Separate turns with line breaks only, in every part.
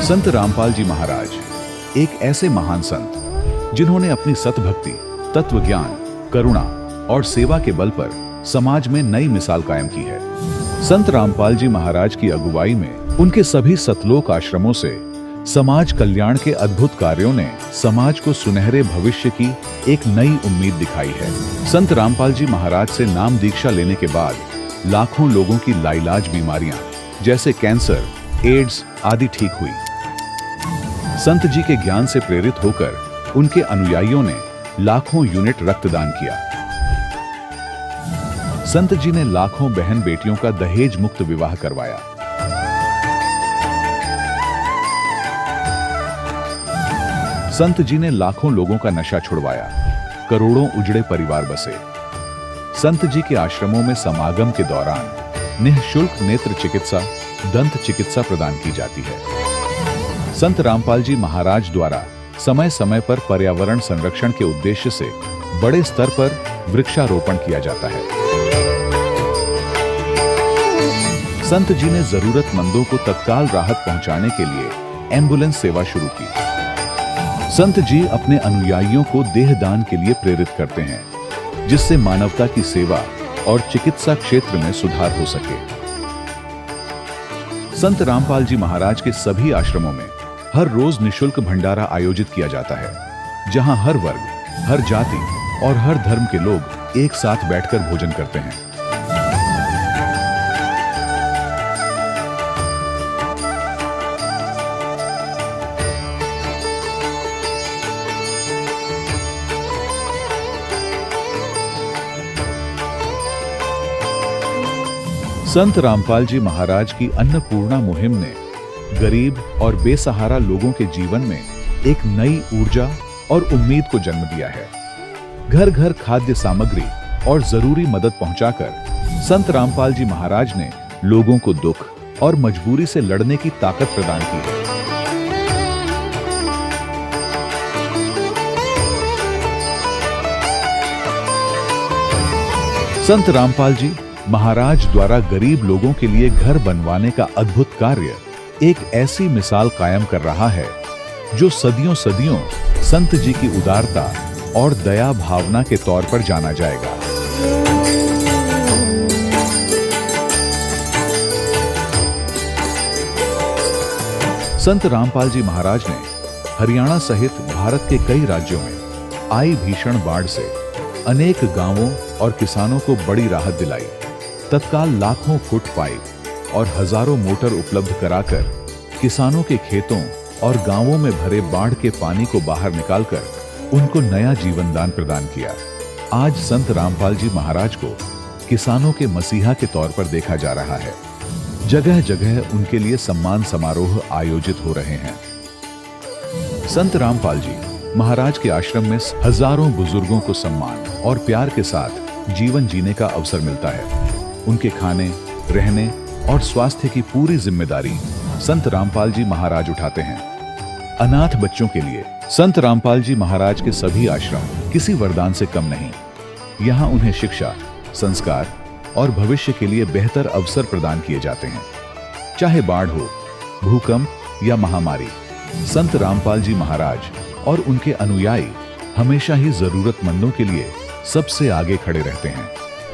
संत रामपाल जी महाराज एक ऐसे महान संत जिन्होंने अपनी सतभक्ति, तत्व ज्ञान, करुणा और सेवा के बल पर समाज में नई मिसाल कायम की है। संत रामपाल जी महाराज की अगुवाई में उनके सभी सतलोक आश्रमों से समाज कल्याण के अद्भुत कार्यों ने समाज को सुनहरे भविष्य की एक नई उम्मीद दिखाई है। संत रामपाल जी महाराज से नाम दीक्षा लेने के बाद लाखों लोगों की लाइलाज बीमारियां जैसे कैंसर, एड्स आदि ठीक हुई। संत जी के ज्ञान से प्रेरित होकर उनके अनुयायियों ने लाखों यूनिट रक्तदान किया। संत जी ने लाखों बहन बेटियों का दहेज मुक्त विवाह करवाया। संत जी ने लाखों लोगों का नशा छुड़वाया, करोड़ों उजड़े परिवार बसे। संत जी के आश्रमों में समागम के दौरान निःशुल्क नेत्र चिकित्सा, दंत चिकित्सा प्रदान की जाती है। संत रामपाल जी महाराज द्वारा समय समय पर पर्यावरण संरक्षण के उद्देश्य से बड़े स्तर पर वृक्षारोपण किया जाता है। संत जी ने जरूरतमंदों को तत्काल राहत पहुंचाने के लिए एम्बुलेंस सेवा शुरू की। संत जी अपने अनुयायियों को देहदान के लिए प्रेरित करते हैं, जिससे मानवता की सेवा और चिकित्सा क्षेत्र में सुधार हो सके। संत रामपाल जी महाराज के सभी आश्रमों में हर रोज निःशुल्क भंडारा आयोजित किया जाता है, जहां हर वर्ग, हर जाति और हर धर्म के लोग एक साथ बैठकर भोजन करते हैं। संत रामपाल जी महाराज की अन्नपूर्णा मुहिम ने गरीब और बेसहारा लोगों के जीवन में एक नई ऊर्जा और उम्मीद को जन्म दिया है। घर घर खाद्य सामग्री और जरूरी मदद पहुंचाकर संत रामपाल जी महाराज ने लोगों को दुख और मजबूरी से लड़ने की ताकत प्रदान की है। संत रामपाल जी महाराज द्वारा गरीब लोगों के लिए घर बनवाने का अद्भुत कार्य एक ऐसी मिसाल कायम कर रहा है जो सदियों सदियों संत जी की उदारता और दया भावना के तौर पर जाना जाएगा। संत रामपाल जी महाराज ने हरियाणा सहित भारत के कई राज्यों में आई भीषण बाढ़ से अनेक गांवों और किसानों को बड़ी राहत दिलाई। तत्काल लाखों फुट पाइप और हजारों मोटर उपलब्ध कराकर किसानों के खेतों और गांवों में भरे बाढ़ के पानी को बाहर निकालकर उनको नया जीवन दान प्रदान किया। आज संत रामपाल जी महाराज को किसानों के मसीहा के तौर पर देखा जा रहा है। जगह जगह उनके लिए सम्मान समारोह आयोजित हो रहे हैं। संत रामपाल जी महाराज के आश्रम में हजारों बुजुर्गों को सम्मान और प्यार के साथ जीवन जीने का अवसर मिलता है। उनके खाने, रहने और स्वास्थ्य की पूरी जिम्मेदारी संत रामपाल जी महाराज उठाते हैं। अनाथ बच्चों के लिए संत रामपाल जी महाराज के सभी आश्रम किसी वरदान से कम नहीं। यहाँ उन्हें शिक्षा, संस्कार और भविष्य के लिए बेहतर अवसर प्रदान किए जाते हैं। चाहे बाढ़ हो, भूकंप या महामारी, संत रामपाल जी महाराज और उनके अनुयायी हमेशा ही जरूरतमंदों के लिए सबसे आगे खड़े रहते हैं।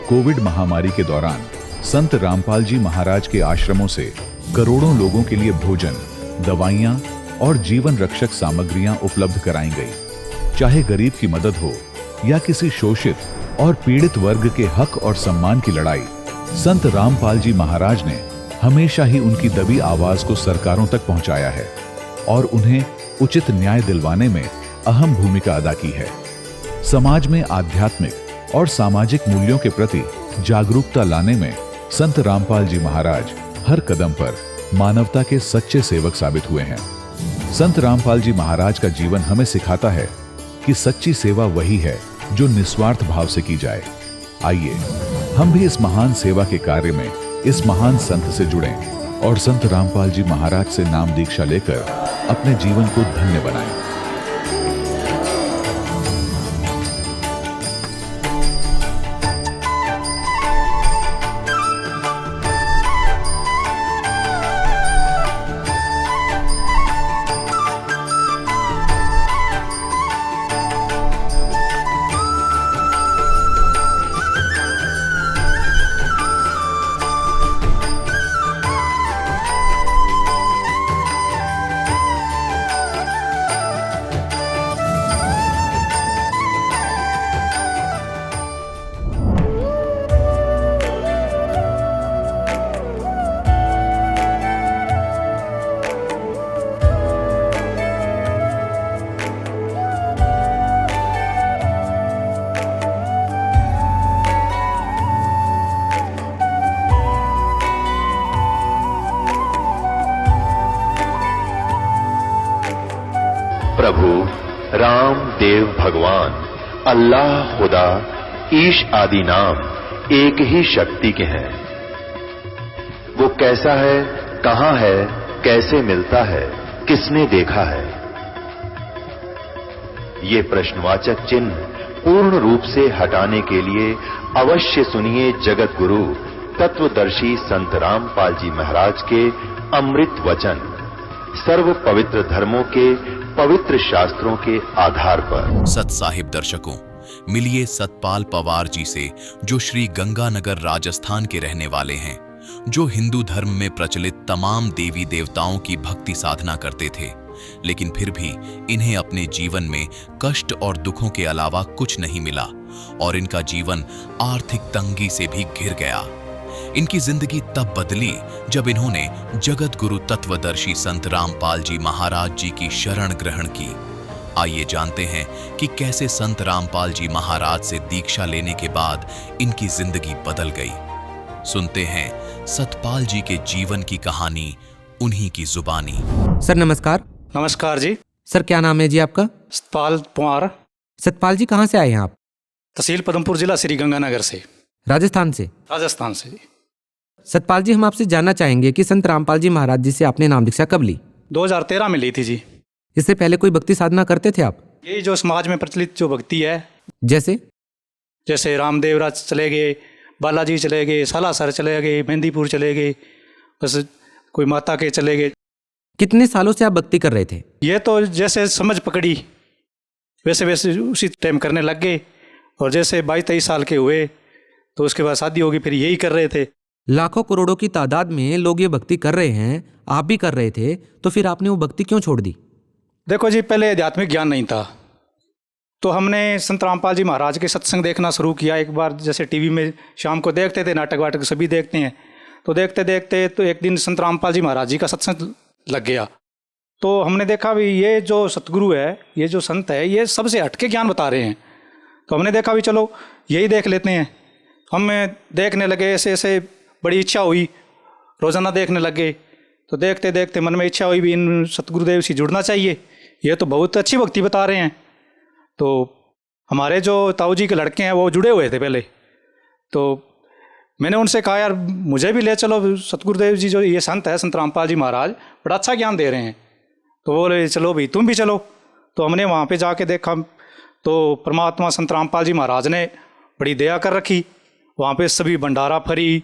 कोविड महामारी के दौरान संत रामपाल जी महाराज के आश्रमों से करोड़ों लोगों के लिए भोजन, दवाइयां और जीवन रक्षक सामग्रियां उपलब्ध कराई गई। चाहे गरीब की मदद हो या किसी शोषित और पीड़ित वर्ग के हक और सम्मान की लड़ाई, संत रामपाल जी महाराज ने हमेशा ही उनकी दबी आवाज को सरकारों तक पहुंचाया है और उन्हें उचित न्याय दिलवाने में अहम भूमिका अदा की है। समाज में आध्यात्मिक और सामाजिक मूल्यों के प्रति जागरूकता लाने में संत रामपाल जी महाराज हर कदम पर मानवता के सच्चे सेवक साबित हुए हैं। संत रामपाल जी महाराज का जीवन हमें सिखाता है कि सच्ची सेवा वही है जो निस्वार्थ भाव से की जाए। आइए हम भी इस महान सेवा के कार्य में इस महान संत से जुड़ें और संत रामपाल जी महाराज से नाम दीक्षा लेकर अपने जीवन को धन्य बनाएं।
प्रभु राम देव भगवान अल्लाह खुदा ईश आदि नाम एक ही शक्ति के हैं। वो कैसा है, कहां है, कैसे मिलता है, किसने देखा है? ये प्रश्नवाचक चिन्ह पूर्ण रूप से हटाने के लिए अवश्य सुनिए जगत गुरु तत्वदर्शी संत रामपाल जी महाराज के अमृत वचन, सर्व पवित्र धर्मों के पवित्र शास्त्रों के आधार पर।
सत साहिब दर्शकों, मिलिए सतपाल पवार जी से, जो श्री गंगानगर राजस्थान के रहने वाले हैं, जो हिंदू धर्म में प्रचलित तमाम देवी देवताओं की भक्ति साधना करते थे, लेकिन फिर भी इन्हें अपने जीवन में कष्ट और दुखों के अलावा कुछ नहीं मिला और इनका जीवन आर्थिक तंगी से भी घिर गया। इनकी जिंदगी तब बदली जब इन्होंने जगत गुरु तत्वदर्शी संत रामपाल जी महाराज जी की शरण ग्रहण की। आइए जानते हैं कि कैसे संत रामपाल जी महाराज से दीक्षा लेने के बाद इनकी जिंदगी बदल गई। सुनते हैं सतपाल जी के जीवन की कहानी, उन्हीं की जुबानी।
सर नमस्कार।
नमस्कार जी।
सर क्या नाम है जी आपका?
सतपाल पवार।
सतपाल जी कहाँ से आए हैं आप?
तहसील पदमपुर, जिला श्री गंगानगर से।
राजस्थान से?
राजस्थान से।
सतपाल जी, हम आपसे जानना चाहेंगे कि संत रामपाल जी महाराज जी से आपने नाम दीक्षा कब ली?
2013 में ली थी जी।
इससे पहले कोई भक्ति साधना करते थे आप?
यही जो समाज में प्रचलित जो भक्ति है,
जैसे
रामदेव राज चले गए, बालाजी चले गए, सालासर चले गए, मेहंदीपुर चले गए, बस कोई माता के चले गए।
कितने सालों से आप भक्ति कर रहे थे?
ये तो जैसे समझ पकड़ी वैसे वैसे उसी टाइम करने लग गए, और जैसे 22-23 साल के हुए तो उसके बाद शादी होगी, फिर यही कर रहे थे।
लाखों करोड़ों की तादाद में लोग ये भक्ति कर रहे हैं, आप भी कर रहे थे, तो फिर आपने वो भक्ति क्यों छोड़ दी?
देखो जी, पहले आध्यात्मिक ज्ञान नहीं था, तो हमने संत रामपाल जी महाराज के सत्संग देखना शुरू किया। एक बार जैसे टीवी में शाम को देखते थे, नाटक वाटक सभी देखते हैं, तो देखते देखते तो एक दिन संत रामपाल जी महाराज जी का सत्संग लग गया। तो हमने देखा भी ये जो सतगुरु है, ये जो संत है, ये सबसे हटके ज्ञान बता रहे हैं। तो हमने देखा भी चलो यही देख लेते हैं। हम देखने लगे, ऐसे ऐसे बड़ी इच्छा हुई, रोज़ाना देखने लगे। तो देखते देखते मन में इच्छा हुई भी इन सतगुरुदेव से जुड़ना चाहिए, ये तो बहुत अच्छी भक्ति बता रहे हैं। तो हमारे जो ताऊ जी के लड़के हैं वो जुड़े हुए थे पहले, तो मैंने उनसे कहा यार मुझे भी ले चलो, सतगुरुदेव जी जो ये संत है संत रामपाल जी महाराज बड़ा अच्छा ज्ञान दे रहे हैं। तो बोले चलो भाई तुम भी चलो। तो हमने वहाँ पे जाके देखा तो परमात्मा संत रामपाल जी महाराज ने बड़ी दया कर रखी। वहाँ पे सभी भंडारा फ्री,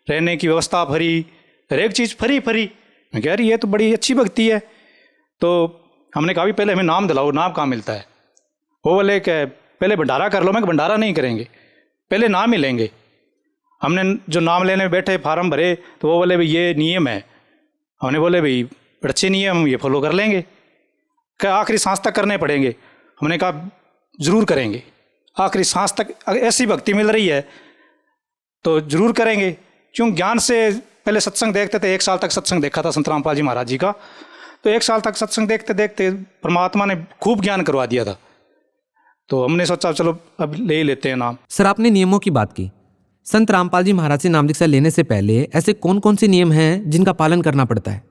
रहने की व्यवस्था फ्री, हर एक चीज़ फ्री। मैं कह रही ये तो बड़ी अच्छी भक्ति है। तो हमने कहा भी पहले हमें नाम दिलाओ, नाम कहाँ मिलता है? वो बोले कि पहले भंडारा कर लो। मैं भंडारा नहीं करेंगे, पहले नाम ही लेंगे। हमने जो नाम लेने बैठे, फार्म भरे, तो वो बोले भाई ये नियम है। हमने बोले भाई अच्छे नियम, हम ये फॉलो कर लेंगे। क्या आखिरी सांस तक करने पड़ेंगे? हमने कहा जरूर करेंगे, आखिरी सांस तक ऐसी भक्ति मिल रही है तो जरूर करेंगे। क्यों? ज्ञान से पहले सत्संग देखते थे, 1 साल तक सत्संग देखा था संत रामपाल जी महाराज जी का। तो 1 साल तक सत्संग देखते देखते परमात्मा ने खूब ज्ञान करवा दिया था। तो हमने सोचा चलो अब ले ही लेते हैं नाम।
सर आपने नियमों की बात की, संत रामपाल जी महाराज से नाम दीक्षा लेने से पहले ऐसे कौन कौन से नियम हैं जिनका पालन करना पड़ता है?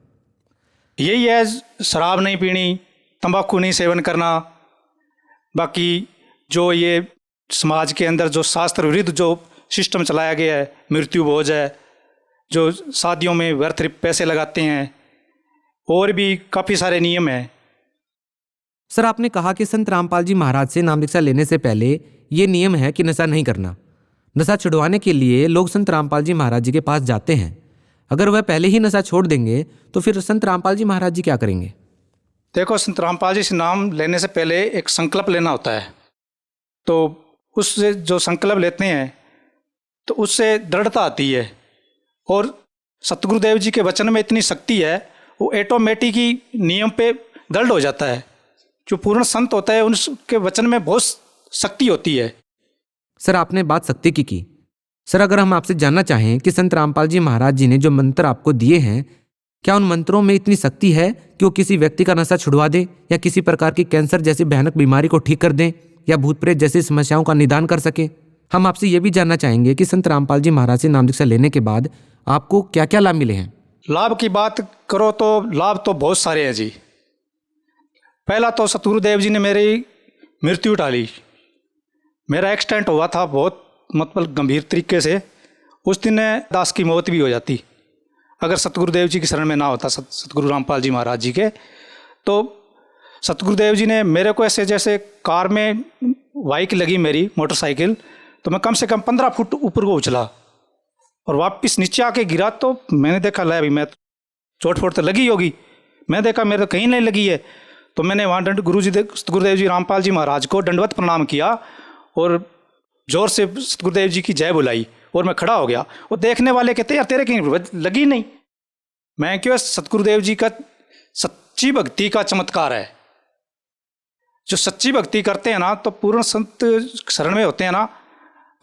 यही है, शराब नहीं पीनी, तंबाकू नहीं सेवन करना, बाकी जो ये समाज के अंदर जो शास्त्र विरुद्ध जो सिस्टम चलाया गया है, मृत्यु भोज है, जो शादियों में व्यर्थ पैसे लगाते हैं, और भी काफ़ी सारे नियम हैं।
सर आपने कहा कि संत रामपाल जी महाराज से नाम दीक्षा लेने से पहले ये नियम है कि नशा नहीं करना। नशा छुड़वाने के लिए लोग संत रामपाल जी महाराज जी के पास जाते हैं। अगर वह पहले ही नशा छोड़ देंगे तो फिर संत रामपाल जी महाराज जी क्या करेंगे?
देखो, संत रामपाल जी से नाम लेने से पहले एक संकल्प लेना होता है। तो उससे जो संकल्प लेते हैं तो उससे दृढ़ता आती है, और सतगुरुदेव जी के वचन में इतनी शक्ति है, वो ऑटोमेटिक ही नियम पे दृढ़ हो जाता है। जो पूर्ण संत होता है उनके वचन में बहुत शक्ति होती है।
सर आपने बात शक्ति की। सर अगर हम आपसे जानना चाहें कि संत रामपाल जी महाराज जी ने जो मंत्र आपको दिए हैं, क्या उन मंत्रों में इतनी शक्ति है कि वो किसी व्यक्ति का नशा छुड़वा दे, या किसी प्रकार की कैंसर जैसी भयानक बीमारी को ठीक कर दें, या भूत प्रेत जैसी समस्याओं का निदान कर सके? हम आपसे ये भी जानना चाहेंगे कि संत रामपाल जी महाराज से नाम दीक्षा लेने के बाद आपको क्या क्या लाभ मिले हैं?
लाभ की बात करो तो लाभ तो बहुत सारे हैं जी। पहला तो सतगुरुदेव जी ने मेरी मृत्यु टाली। मेरा एक्सीडेंट हुआ था बहुत मतलब गंभीर तरीके से। उस दिन दास की मौत भी हो जाती अगर सतगुरुदेव जी की शरण में ना होता, सतगुरु रामपाल जी महाराज जी के। तो सतगुरुदेव जी ने मेरे को ऐसे, जैसे कार में बाइक लगी मेरी मोटरसाइकिल, तो मैं कम से कम 15 फुट ऊपर को उछला और वापस नीचे आके गिरा। तो मैंने देखा ले अभी मैं चोट फोट तो लगी होगी, मैं देखा मेरे तो कहीं नहीं लगी है। तो मैंने वहाँ सतगुरुदेव जी रामपाल जी महाराज को दंडवत प्रणाम किया और जोर से सतगुरुदेव जी की जय बुलाई और मैं खड़ा हो गया। वो देखने वाले कहते यार तेरे कहीं लगी नहीं। मैं क्यों, सतगुरुदेव जी का सच्ची भक्ति का चमत्कार है। जो सच्ची भक्ति करते हैं ना, तो पूर्ण संत शरण में होते हैं ना,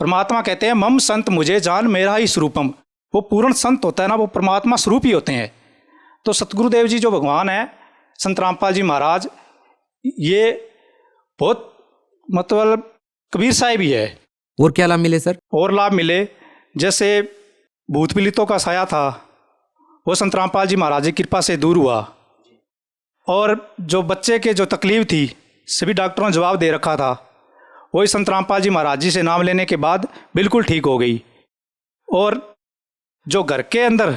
परमात्मा कहते हैं मम संत मुझे जान मेरा ही स्वरूपम। वो पूर्ण संत होता है ना, वो परमात्मा स्वरूप ही होते हैं। तो सतगुरुदेव जी जो भगवान है, संत रामपाल जी महाराज, ये बहुत मतलब कबीर साहिब ही है।
और क्या लाभ मिले सर?
और लाभ मिले, जैसे भूत पीड़ितों का साया था वो संत रामपाल जी महाराज की कृपा से दूर हुआ। और जो बच्चे के जो तकलीफ थी सभी डॉक्टरों ने जवाब दे रखा था, वही संत रामपाल जी महाराज जी से नाम लेने के बाद बिल्कुल ठीक हो गई। और जो घर के अंदर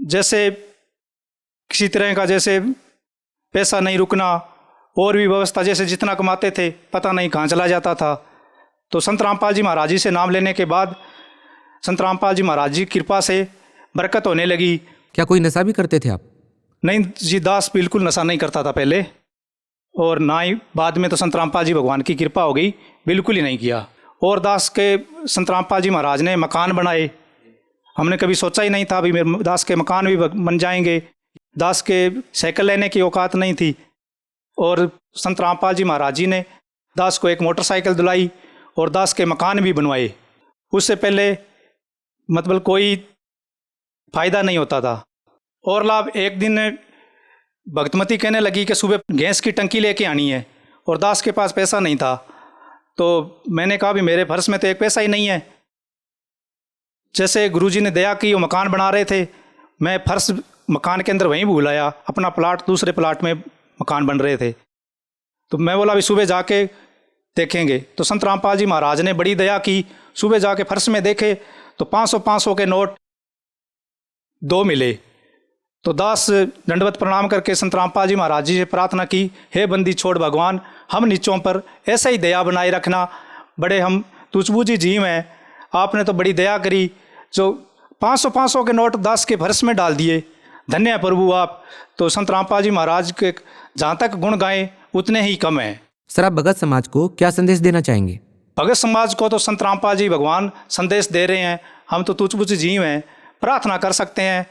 जैसे किसी तरह का जैसे पैसा नहीं रुकना और भी व्यवस्था, जैसे जितना कमाते थे पता नहीं कहाँ चला जाता था, तो संत रामपाल जी महाराज जी से नाम लेने के बाद संत रामपाल जी महाराज जी की कृपा से बरकत होने लगी।
क्या कोई नशा भी करते थे आप?
नहीं जी, दास बिल्कुल नशा नहीं करता था पहले, और ना ही बाद में तो संत रामपाल जी भगवान की कृपा हो गई, बिल्कुल ही नहीं किया। और दास के संत रामपाल जी महाराज ने मकान बनाए, हमने कभी सोचा ही नहीं था अभी मेरे दास के मकान भी बन जाएंगे। दास के साइकिल लेने की औकात नहीं थी और संत रामपाल जी महाराज जी ने दास को एक मोटरसाइकिल दिलाई और दास के मकान भी बनवाए। उससे पहले मतलब कोई फायदा नहीं होता था। और लाभ, एक दिन भक्तमती कहने लगी कि सुबह गैस की टंकी लेके आनी है, और दास के पास पैसा नहीं था। तो मैंने कहा भी मेरे पर्स में तो एक पैसा ही नहीं है। जैसे गुरुजी ने दया की, वो मकान बना रहे थे, मैं फर्श मकान के अंदर वहीं भूल आया, अपना प्लाट दूसरे प्लाट में मकान बन रहे थे। तो मैं बोला अभी सुबह जाके देखेंगे। तो संत रामपाल जी महाराज ने बड़ी दया की, सुबह जाके फर्श में देखे तो 500 के नोट 2 मिले। तो दास दंडवत प्रणाम करके संत रामपाल जी महाराज जी से प्रार्थना की, हे बंदी छोड़ भगवान, हम नीचों पर ऐसा ही दया बनाए रखना, बड़े हम तुझबूझी जीव हैं, आपने तो बड़ी दया करी। जो 500 के नोट दास के फर्श में डाल दिए, धन्य है प्रभु आप। तो संत रामपाल जी महाराज के जहाँ तक गुण गाएं उतने ही कम हैं।
सर, आप भगत समाज को क्या संदेश देना चाहेंगे?
भगत समाज को तो संत रामपाल जी भगवान संदेश दे रहे हैं, हम तो तुझबूझ जीव हैं। प्रार्थना कर सकते हैं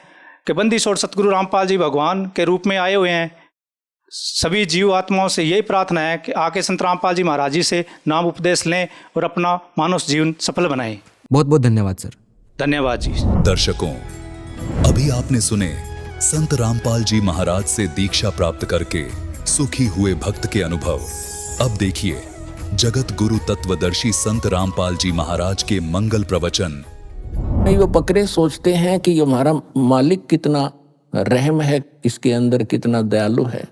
कि बंदी छोड़ सतगुरु रामपाल जी भगवान के रूप में आए हुए हैं। सभी जीव आत्माओं से यही प्रार्थना है कि आके संत रामपाल जी महाराज जी से नाम उपदेश लें और अपना मानव जीवन सफल बनाएं।
बहुत बहुत धन्यवाद सर।
धन्यवाद जी।
दर्शकों, अभी आपने सुने संत रामपाल जी महाराज से दीक्षा प्राप्त करके सुखी हुए भक्त के अनुभव। अब देखिए जगत गुरु तत्वदर्शी संत रामपाल जी महाराज के मंगल प्रवचन।
नहीं, वो बकरे सोचते हैं कि ये हमारा मालिक कितना रहम है, इसके अंदर कितना दयालु है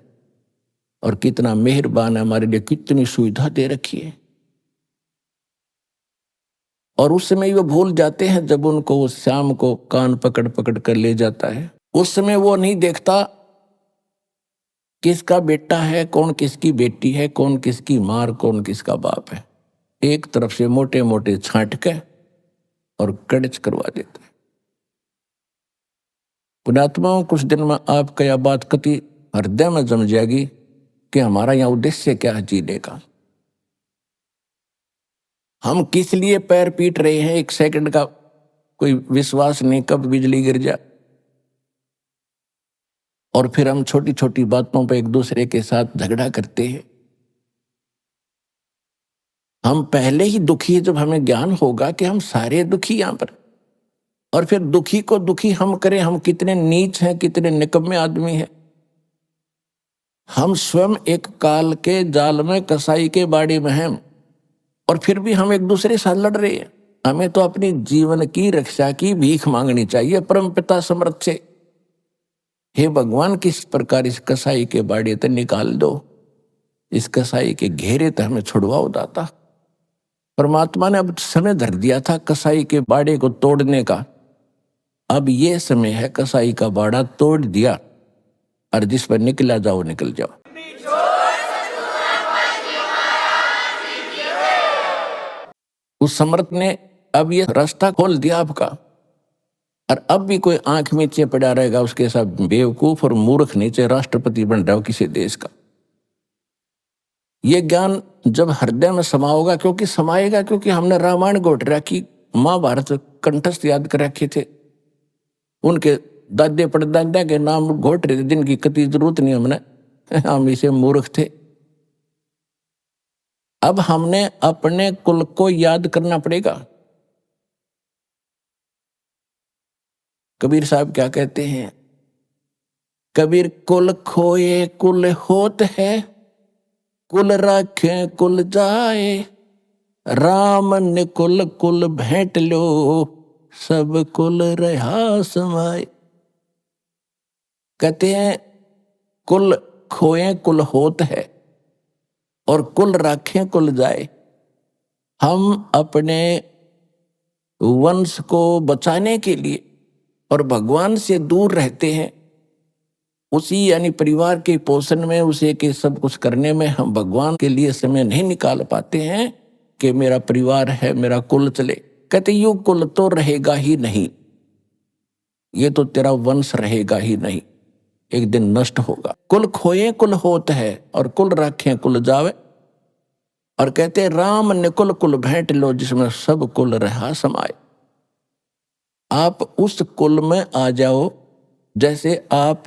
और कितना मेहरबान है, हमारे लिए कितनी सुविधा दे रखी है। और उस समय वो भूल जाते हैं जब उनको वो शाम को कान पकड़ पकड़ कर ले जाता है। उस समय वो नहीं देखता किसका बेटा है, कौन किसकी बेटी है, कौन किसकी मार, कौन किसका बाप है। एक तरफ से मोटे मोटे छांट के और कड़च करवा देता है। पुण्यात्माओं, कुछ दिन में आपका यह बात कति हृदय में जम जाएगी कि हमारा यहाँ उद्देश्य क्या है जीने का। हम किस लिए पैर पीट रहे हैं, एक सेकंड का कोई विश्वास नहीं कब बिजली गिर जाए। और फिर हम छोटी छोटी बातों पर एक दूसरे के साथ झगड़ा करते हैं। हम पहले ही दुखी है, जब हमें ज्ञान होगा कि हम सारे दुखी यहां पर, और फिर दुखी को दुखी हम करें, हम कितने नीच हैं, कितने निकम्मे आदमी हैं। हम स्वयं एक काल के जाल में, कसाई के बाड़ी में हैं, और फिर भी हम एक दूसरे साथ लड़ रहे हैं। हमें तो अपनी जीवन की रक्षा की भीख मांगनी चाहिए परमपिता समर्थ से, हे भगवान किस प्रकार इस कसाई के बाड़ी से निकाल दो। इस कसाई के घेरे तो हमें छुड़वाओ दाता। परमात्मा ने अब समय धर दिया था कसाई के बाड़े को तोड़ने का। अब ये समय है, कसाई का बाड़ा तोड़ दिया और जिस पर निकला जाओ निकल जाओ। उस समर्थ ने अब ये रास्ता खोल दिया आपका। और अब भी कोई आंख नीचे पड़ा रहेगा उसके साथ बेवकूफ और मूर्ख नीचे राष्ट्रपति बन रहा हो किसी देश का। ये ज्ञान जब हृदय में समाओगा, क्योंकि समाएगा, क्योंकि हमने रामायण घोट रखी, महाभारत कंठस्थ याद कर रखे थे, उनके दादे परदादा के नाम घोट रहे थे जिनकी कति जरूरत नहीं हमने, हम इसे मूर्ख थे। अब हमने अपने कुल को याद करना पड़ेगा। कबीर साहब क्या कहते हैं? कबीर कुल खोए कुल होत है, कुल राखे कुल जाए, राम निकुल कुल भेंट लो, सब कुल रहा समाए। कहते हैं कुल खोए कुल होत है और कुल राखें कुल जाए। हम अपने वंश को बचाने के लिए और भगवान से दूर रहते हैं, उसी यानी परिवार के पोषण में, उसे के सब कुछ करने में हम भगवान के लिए समय नहीं निकाल पाते हैं कि मेरा परिवार है, मेरा कुल चले। कहते यूं कुल तो रहेगा ही नहीं, ये तो तेरा वंश रहेगा ही नहीं, एक दिन नष्ट होगा। कुल खोए कुल होत है और कुल राखें कुल जावे। और कहते राम निकुल कुल भेंट लो, जिसमें सब कुल रहा समाए। आप उस कुल में आ जाओ जैसे आप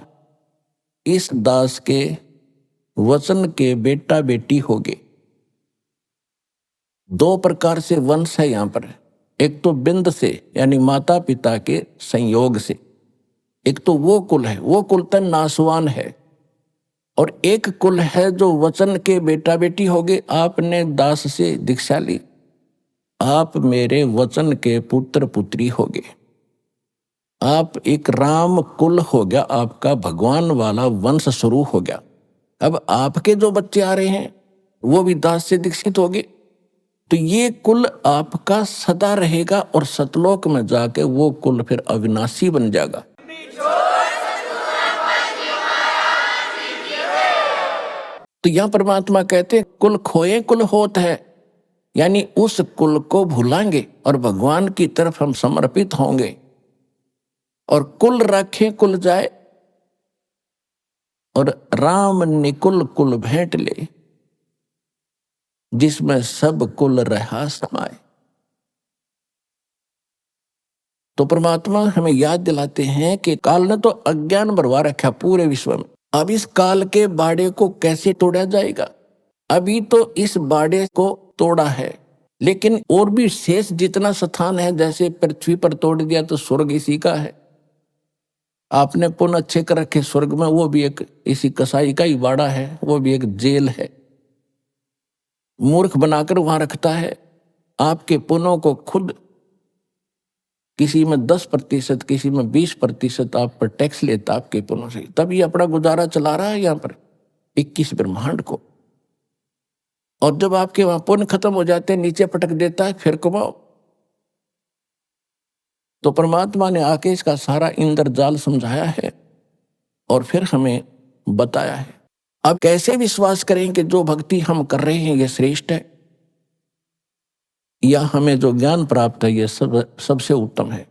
इस दास के वचन के बेटा बेटी होगे। दो प्रकार से वंश है यहां पर, एक तो बिंद से यानी माता पिता के संयोग से, एक तो वो कुल है, वो कुल तो नासवान है, और एक कुल है जो वचन के बेटा बेटी होगे। आपने दास से दीक्षा ली, आप मेरे वचन के पुत्र पुत्री होगे, आप एक राम कुल हो गया, आपका भगवान वाला वंश शुरू हो गया। अब आपके जो बच्चे आ रहे हैं वो भी दास से दीक्षित होंगे, तो ये कुल आपका सदा रहेगा और सतलोक में जाके वो कुल फिर अविनाशी बन जाएगा। तो यहां परमात्मा कहते हैं कुल खोए कुल होत है, यानी उस कुल को भूलांगे और भगवान की तरफ हम समर्पित होंगे। और कुल राखे कुल जाए और राम निकुल कुल भेंट ले, जिसमें सब कुल रहा समाए। तो परमात्मा हमें याद दिलाते हैं कि काल ने तो अज्ञान भरवा रखा पूरे विश्व में। अब इस काल के बाड़े को कैसे तोड़ा जाएगा? अभी तो इस बाड़े को तोड़ा है, लेकिन और भी शेष जितना स्थान है, जैसे पृथ्वी पर तोड़ दिया तो स्वर्ग इसी का है। आपने पुण्य अच्छे कर रखे स्वर्ग में, वो भी एक इसी कसाई का ही बाड़ा है, वो भी एक जेल है। मूर्ख बनाकर वहां रखता है। आपके पुण्यों को खुद किसी में 10%, किसी में 20% आप पर टैक्स लेता आपके पुण्यों से, तब ये अपना गुजारा चला रहा है यहाँ पर 21 ब्रह्मांड को। और जब आपके वहां पुण्य खत्म हो जाते हैं, नीचे पटक देता है, फिर कमाओ। तो परमात्मा ने आके इसका सारा इंद्रजाल समझाया है और फिर हमें बताया है। अब कैसे विश्वास करें कि जो भक्ति हम कर रहे हैं ये श्रेष्ठ है, या हमें जो ज्ञान प्राप्त है ये सबसे उत्तम है?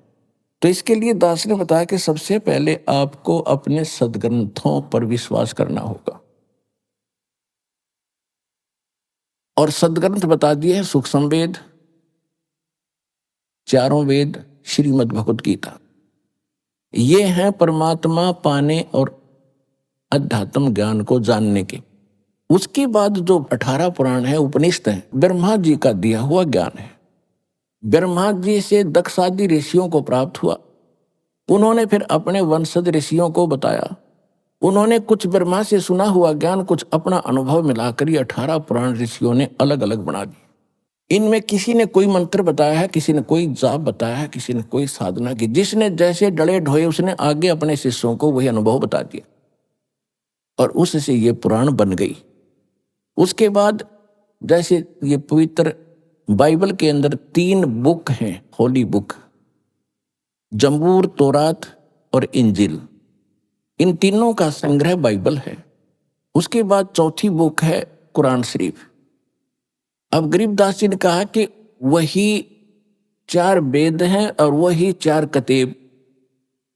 तो इसके लिए दास ने बताया कि सबसे पहले आपको अपने सद्ग्रंथों पर विश्वास करना होगा। और सद्ग्रंथ बता दिए हैं सुख संवेद, चारों वेद, श्रीमद् भगवत गीता। ये हैं परमात्मा पाने और अध्यात्म ज्ञान को जानने के। उसके बाद जो 18 पुराण है, उपनिषद है, ब्रह्मा जी का दिया हुआ ज्ञान है। ब्रह्मा जी से दक्षादि ऋषियों को प्राप्त हुआ, उन्होंने फिर अपने वंशज ऋषियों को बताया। उन्होंने कुछ ब्रह्मा से सुना हुआ ज्ञान, कुछ अपना अनुभव मिलाकर ये 18 पुराण ऋषियों ने अलग अलग बना दिए। इनमें किसी ने कोई मंत्र बताया है, किसी ने कोई जाप बताया है, किसी ने कोई साधना की। जिसने जैसे डले ढोए उसने आगे अपने शिष्यों को वही अनुभव बता दिया और उससे ये पुराण बन गई। उसके बाद जैसे ये पवित्र बाइबल के अंदर 3 बुक हैं, होली बुक, जंबूर, तौरात और इंजिल, इन तीनों का संग्रह बाइबल है। उसके बाद चौथी बुक है कुरान शरीफ। अब गरीबदास जी ने कहा कि वही 4 वेद हैं और वही 4 कतेब,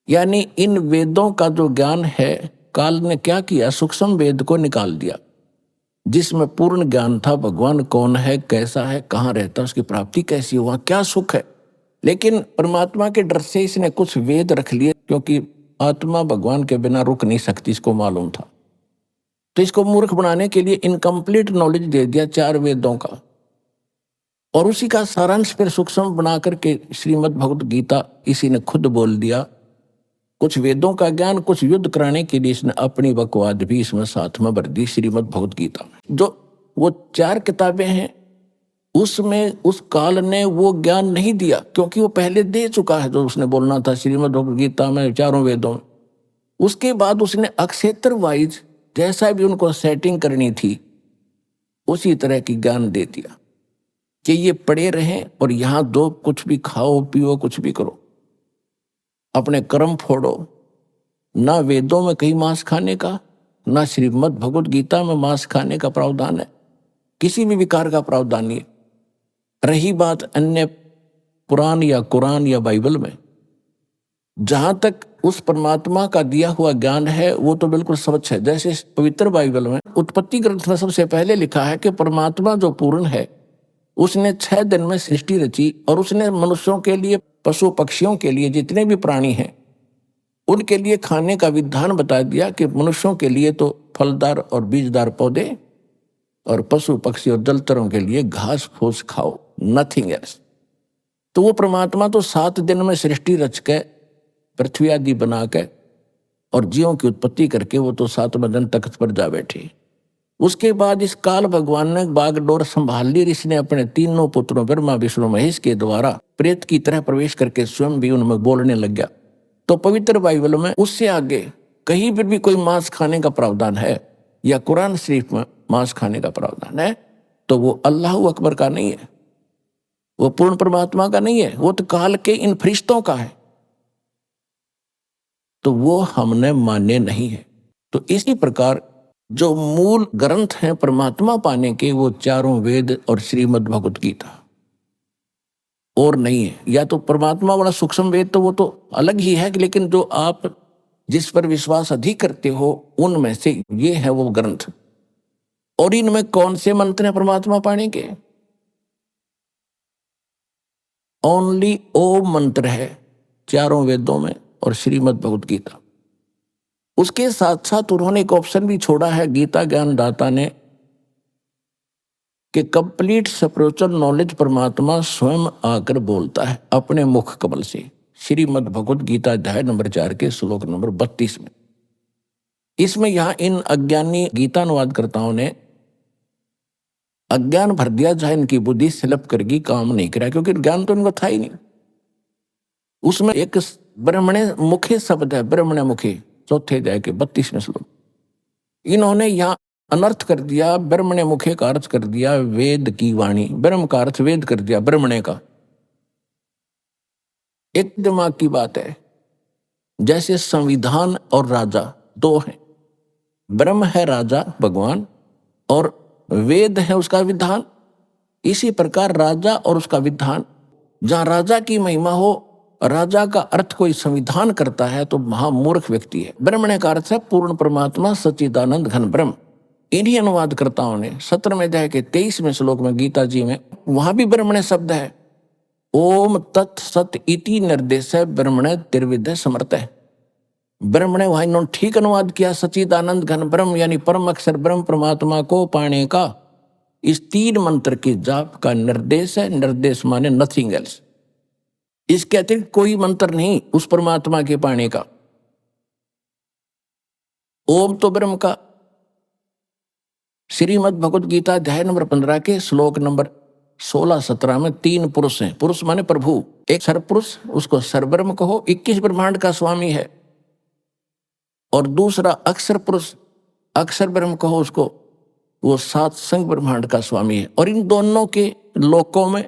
यानी इन वेदों का जो ज्ञान है काल ने क्या किया, सूक्ष्म वेद को निकाल दिया, जिसमें पूर्ण ज्ञान था, भगवान कौन है, कैसा है, कहाँ रहता है, उसकी प्राप्ति कैसी हुआ, क्या सुख है। लेकिन परमात्मा के डर से इसने कुछ वेद रख लिए, क्योंकि आत्मा भगवान के बिना रुक नहीं सकती, इसको मालूम था। तो इसको मूर्ख बनाने के लिए इनकम्प्लीट नॉलेज दे दिया 4 वेदों का, और उसी का सारांश फिर सूक्ष्म बना करके श्रीमद् भगवत गीता इसी ने खुद बोल दिया। कुछ वेदों का ज्ञान, कुछ युद्ध कराने के लिए इसने अपनी बकवाद भी इसमें साथ में भर दी श्रीमद् भगवत गीता में। जो वो 4 किताबें हैं उसमें उस काल ने वो ज्ञान नहीं दिया, क्योंकि वो पहले दे चुका है जो उसने बोलना था श्रीमद् भगवत गीता में, 4 वेदों में। उसके बाद उसने अक्षेत्र वाइज जैसा भी उनको सेटिंग करनी थी उसी तरह की ज्ञान दे दिया कि ये पड़े रहें और यहाँ दो, कुछ भी खाओ पियो, कुछ भी करो, अपने कर्म फोड़ो। ना वेदों में कहीं मांस खाने का, ना श्रीमद् भगवत गीता में मांस खाने का प्रावधान है, किसी भी विकार का प्रावधान नहीं है। रही बात अन्य पुराण या कुरान या बाइबल में, जहां तक उस परमात्मा का दिया हुआ ज्ञान है वो तो बिल्कुल स्वच्छ है। जैसे पवित्र बाइबल में उत्पत्ति ग्रंथ में सबसे पहले लिखा है कि परमात्मा जो पूर्ण है उसने 6 दिन में सृष्टि रची, और उसने मनुष्यों के लिए, पशु पक्षियों के लिए, जितने भी प्राणी हैं उनके लिए खाने का विधान बता दिया कि मनुष्यों के लिए तो फलदार और बीजदार पौधे, और पशु पक्षी और जलचरों के लिए घास फूस खाओ, नथिंग एल्स। तो वो परमात्मा तो 7 दिन में सृष्टि रच के, पृथ्वी आदि बना के और जीवों की उत्पत्ति करके वो तो 7वें दिन तख्त पर जा बैठे। उसके बाद इस काल भगवान ने बागडोर संभाल ली, इसने अपने 3 पुत्रों ब्रह्मा विष्णु महेश के द्वारा प्रेत की तरह प्रवेश करके स्वयं भी उनमें बोलने लग गया। तो पवित्र बाइबल में उससे आगे कहीं पर भी कोई मांस खाने का प्रावधान है या कुरान शरीफ में मांस खाने का प्रावधान है तो वो अल्लाह अकबर का नहीं है, वो पूर्ण परमात्मा का नहीं है, वो तो काल के इन फरिश्तों का है। तो वो हमने माने नहीं है। तो इसी प्रकार जो मूल ग्रंथ हैं परमात्मा पाने के, वो 4 वेद और श्रीमद् भगवत गीता, और नहीं है। या तो परमात्मा वाला सूक्ष्म वेद तो वो तो अलग ही है, लेकिन जो आप जिस पर विश्वास अधिक करते हो उनमें से ये है वो ग्रंथ। और इनमें कौन से मंत्र हैं परमात्मा पाने के? ओनली ओम मंत्र है 4 वेदों में और श्रीमद् भगवत गीता। उसके साथ साथ उन्होंने एक ऑप्शन भी छोड़ा है गीता ज्ञानदाता ने कि कंप्लीट स्पिरिचुअल नॉलेज परमात्मा स्वयं आकर बोलता है अपने मुख कमल से, श्रीमद् भगवत गीता अध्याय नंबर 4 के श्लोक नंबर 32 में। इसमें यहां इन अज्ञानी गीतानुवादकर्ताओं ने अज्ञान भर दिया, जहां इनकी बुद्धि स्लिप करके काम नहीं करा, क्योंकि ज्ञान तो इनको था ही नहीं। उसमें एक ब्रह्मणे मुखे शब्द है, ब्रह्मणे मुखे, चौथे अध्याय के 32वें श्लोक। इन्होंने यहाँ अनर्थ कर दिया, ब्रह्मणे मुखे का अर्थ कर दिया वेद की वाणी, ब्रह्म का अर्थ वेद कर दिया ब्रह्मणे का। एक दिमाग की बात है, जैसे संविधान और राजा 2 हैं, ब्रह्म है राजा भगवान और वेद है उसका विधान। इसी प्रकार राजा और उसका विधान, जहां राजा की महिमा हो, राजा का अर्थ कोई संविधान करता है तो महामूर्ख व्यक्ति है। ब्रह्मणे का अर्थ है पूर्ण परमात्मा सच्चिदानंद घन ब्रह्म। इन्हीं अनुवादकर्ताओं ने 17वें अध्याय के 23वें श्लोक में गीता जी में वहां भी ब्रह्मणे शब्द है, ओम तत् सत इति निर्देश ब्रह्मणे त्रिविध समर्थ है। ब्रह्मणे वहां इन्होंने ठीक अनुवाद किया, सच्चिदानंद घन ब्रह्म यानी परम अक्षर ब्रह्म परमात्मा को पाने का इस 3 मंत्र के जाप का निर्देश है। निर्देश माने नथिंग एल्स, इसके अतिरिक्त कोई मंत्र नहीं उस परमात्मा के पाने का। ओम तो ब्रह्म का। श्रीमद् भगवत गीता अध्याय नंबर 15 के श्लोक नंबर 16-17 में 3 पुरुष हैं। पुरुष माने प्रभु, एक सरपुरुष उसको सरब्रह्म कहो, 21 ब्रह्मांड का स्वामी है, और दूसरा अक्षर पुरुष, अक्षर ब्रह्म कहो उसको, वो सात संग ब्रह्मांड का स्वामी है। और इन दोनों के लोकों में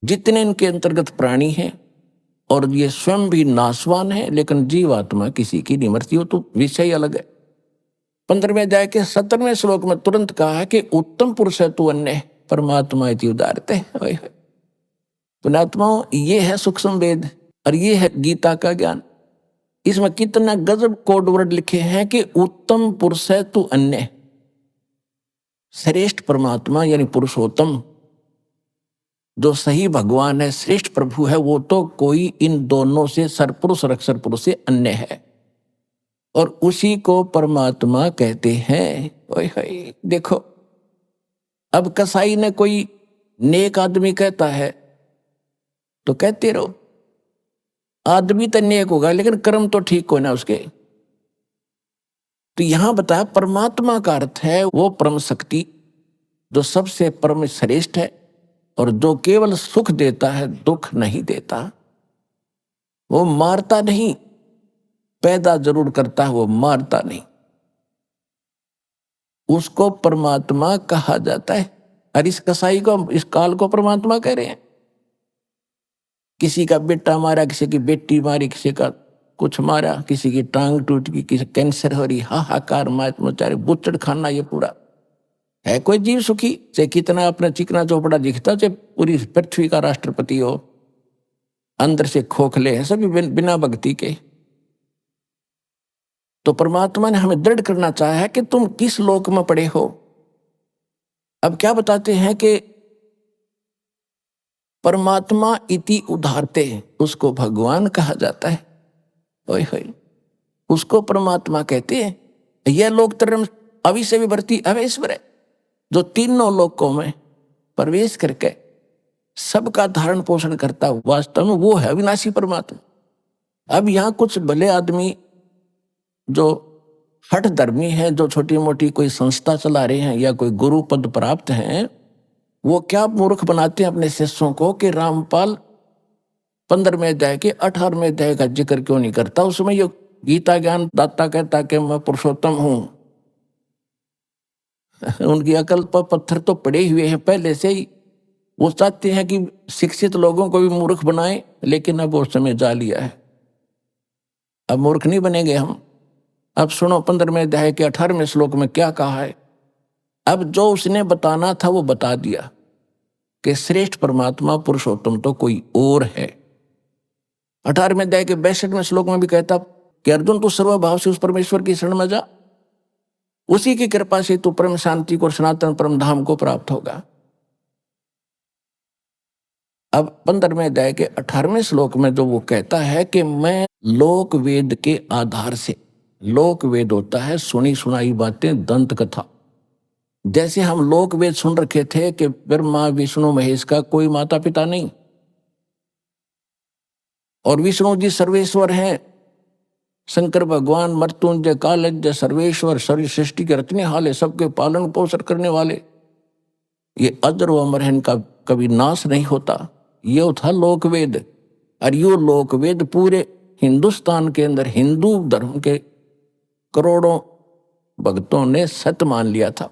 जितने इनके अंतर्गत प्राणी हैं, और ये स्वयं भी नाशवान है, लेकिन जीवात्मा किसी की नहीं मरती, हो तो विषय अलग है। 15वें अध्याय के 17वें श्लोक में तुरंत कहा है कि उत्तम पुरुष है तू अन्य परमात्मा इति उदारते। पुण्यात्माओं, ये है सूक्ष्म वेद और ये है गीता का ज्ञान। इसमें कितना गजब कोड वर्ड लिखे हैं कि उत्तम पुरुष है तू अन्य। श्रेष्ठ परमात्मा यानी पुरुषोत्तम जो सही भगवान है, श्रेष्ठ प्रभु है, वो तो कोई इन दोनों से सरपुरुष और अक्षर पुरुष से अन्य है, और उसी को परमात्मा कहते हैं। ओए होए, देखो अब कसाई ने कोई नेक आदमी कहता है तो कहते रहो, आदमी तो नेक होगा लेकिन कर्म तो ठीक हो ना उसके। तो यहां बताया परमात्मा का अर्थ है वो परम शक्ति जो सबसे परम श्रेष्ठ है, और जो केवल सुख देता है, दुख नहीं देता। वो मारता नहीं, पैदा जरूर करता है, वो मारता नहीं। उसको परमात्मा कहा जाता है। और इस कसाई को, इस काल को परमात्मा कह रहे हैं। किसी का बेटा मारा, किसी की बेटी मारी, किसी का कुछ मारा, किसी की टांग टूट गई, किसी कैंसर हो रही, हाहाकार मात मचारे, बुच्चड़ खाना। ये पूरा है कोई जीव सुखी? चाहे कितना अपना चिकना चौपड़ा दिखता, चाहे पूरी पृथ्वी का राष्ट्रपति हो, अंदर से खोखले हैं सभी बिना भक्ति के। तो परमात्मा ने हमें दृढ़ करना चाहा है कि तुम किस लोक में पड़े हो। अब क्या बताते हैं कि परमात्मा इति उदारते, उसको भगवान कहा जाता है। ओए होए, उसको परमात्मा कहते हैं। यह लोक धर्म अविषय विवर्ती अवेश्वर है, जो तीनों लोकों में प्रवेश करके सबका धारण पोषण करता, वास्तव में वो है अविनाशी परमात्मा। अब यहाँ कुछ भले आदमी जो हठ धर्मी हैं, जो छोटी मोटी कोई संस्था चला रहे हैं या कोई गुरु पद प्राप्त हैं, वो क्या मूर्ख बनाते हैं अपने शिष्यों को कि रामपाल 15वें अध्याय के 18वें अध्याय का जिक्र क्यों नहीं करता। उसमें ये गीता ज्ञान दाता कहता कि मैं पुरुषोत्तम हूं। उनकी अकल पर पत्थर तो पड़े हुए हैं पहले से ही। वो चाहते हैं कि शिक्षित लोगों को भी मूर्ख बनाए, लेकिन अब वो समय जा लिया है, अब मूर्ख नहीं बनेंगे हम। अब सुनो 15वें अध्याय के 18वें श्लोक में क्या कहा है। अब जो उसने बताना था वो बता दिया कि श्रेष्ठ परमात्मा पुरुषोत्तम तो कोई और है। 18वें अध्याय के 62वें श्लोक में भी कहता कि अर्जुन तू सर्वभाव से उस परमेश्वर की शरण में जा, उसी की कृपा से तू परम शांति को, सनातन परम धाम को प्राप्त होगा। अब 15वें अध्याय के 18वें श्लोक में जो वो कहता है कि मैं लोक वेद के आधार से, लोक वेद होता है सुनी सुनाई बातें, दंत कथा। जैसे हम लोक वेद सुन रखे थे कि ब्रह्मा विष्णु महेश का कोई माता पिता नहीं, और विष्णु जी सर्वेश्वर हैं, शंकर भगवान मृत्युंजय कालज्ञ सर्वेश्वर, सर्व सृष्टि के रचने हाले, सबके पालन पोषण करने वाले, ये अजर व अमर है, इनका कभी नाश नहीं होता। ये था लोकवेद। और यो लोकवेद पूरे हिंदुस्तान के अंदर हिंदू धर्म के करोड़ों भक्तों ने सत्य मान लिया था।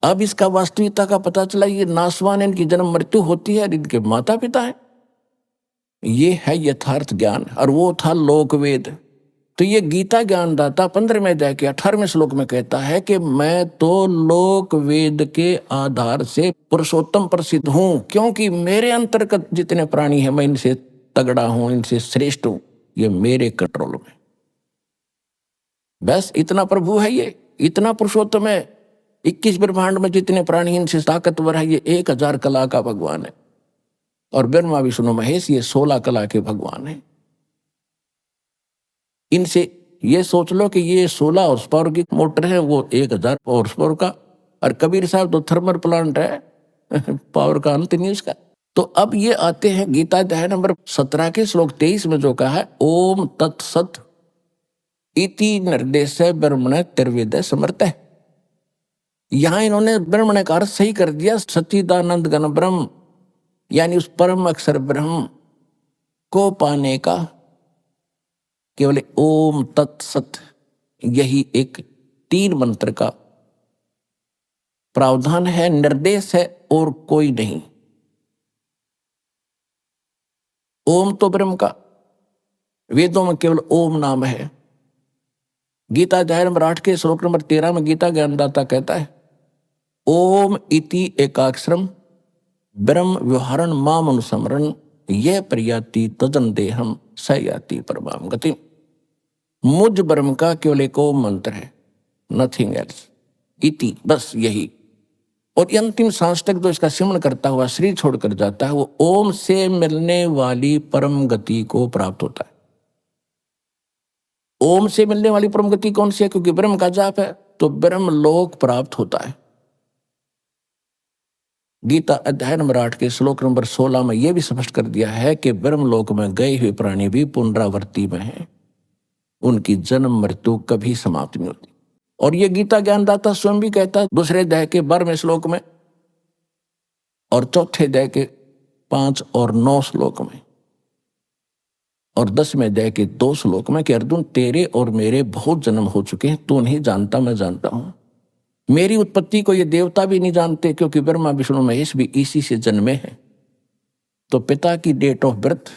अब इसका वास्तविकता का पता चला, ये नासवान, इनकी जन्म मृत्यु होती है, इनके माता पिता हैं। ये है यथार्थ ज्ञान, और वो था लोकवेद। तो ये गीता ज्ञानदाता 15वें अध्याय के 18वें श्लोक में कहता है कि मैं तो लोकवेद के आधार से पुरुषोत्तम प्रसिद्ध हूं, क्योंकि मेरे अंतर्गत जितने प्राणी हैं मैं इनसे तगड़ा हूं, इनसे श्रेष्ठ हूं, ये मेरे कंट्रोल में। बस इतना प्रभु है, ये इतना पुरुषोत्तम है। 21 ब्रह्मांड में जितने प्राणी इनसे ताकतवर है, ये 1000 कला का भगवान है। और ब्रह्मा विष्णु महेश ये 16 कला के भगवान हैं। इनसे ये सोच लो कि ये 16 हॉर्स पावर की मोटर है, वो 1000 हॉर्स पावर का, और कबीर साहब तो थर्मल प्लांट है, पावर का अंत नहीं उसका। तो अब ये आते हैं गीता अध्याय नंबर 17 के श्लोक 23 में जो कहा है, ओम तत्सत इति निर्देश ब्रह्मण तिर्वेद समर्थ है। यहां इन्होंने ब्रह्मण का अर्थ सही कर दिया, सच्चिदानंद घन ब्रह्म, यानी उस परम अक्षर ब्रह्म को पाने का केवल ओम तत्सत, यही एक 3 मंत्र का प्रावधान है, निर्देश है और कोई नहीं। ओम तो ब्रह्म का, वेदों में केवल ओम नाम है। गीता अध्याय नंबर 8 के श्लोक नंबर 13 में गीता ज्ञानदाता कहता है, ओम इति एकाक्षरम ब्रह्म व्यवहारण माम अनुसमरण यह प्रयाति तजन देहम स याति परमाम गति। मुझ ब्रह्म का केवल एक ओम मंत्र है, नथिंग एल्स। इति, बस यही। और ये अंतिम सांस तक जो इसका सिमरण करता हुआ शरीर छोड़कर जाता है, वो ओम से मिलने वाली परम गति को प्राप्त होता है। ओम से मिलने वाली परम गति कौन सी है? क्योंकि ब्रह्म का जाप है तो ब्रह्म लोक प्राप्त होता है। गीता अध्याय नंबर 8 के श्लोक नंबर 16 में यह भी स्पष्ट कर दिया है कि ब्रह्मलोक में गए हुए प्राणी भी पुनरावृत्ति में हैं, उनकी जन्म मृत्यु कभी समाप्त नहीं होती। और ये गीता ज्ञानदाता स्वयं भी कहता है दूसरे अध्याय के 12वें श्लोक में और चौथे अध्याय के 5 और 9 श्लोक में और 10वें अध्याय के 2 श्लोक में कि अर्जुन, तेरे और मेरे बहुत जन्म हो चुके हैं, तू नहीं जानता, मैं जानता हूं। मेरी उत्पत्ति को ये देवता भी नहीं जानते, क्योंकि ब्रह्मा विष्णु महेश भी इसी से जन्मे हैं। तो पिता की डेट ऑफ बर्थ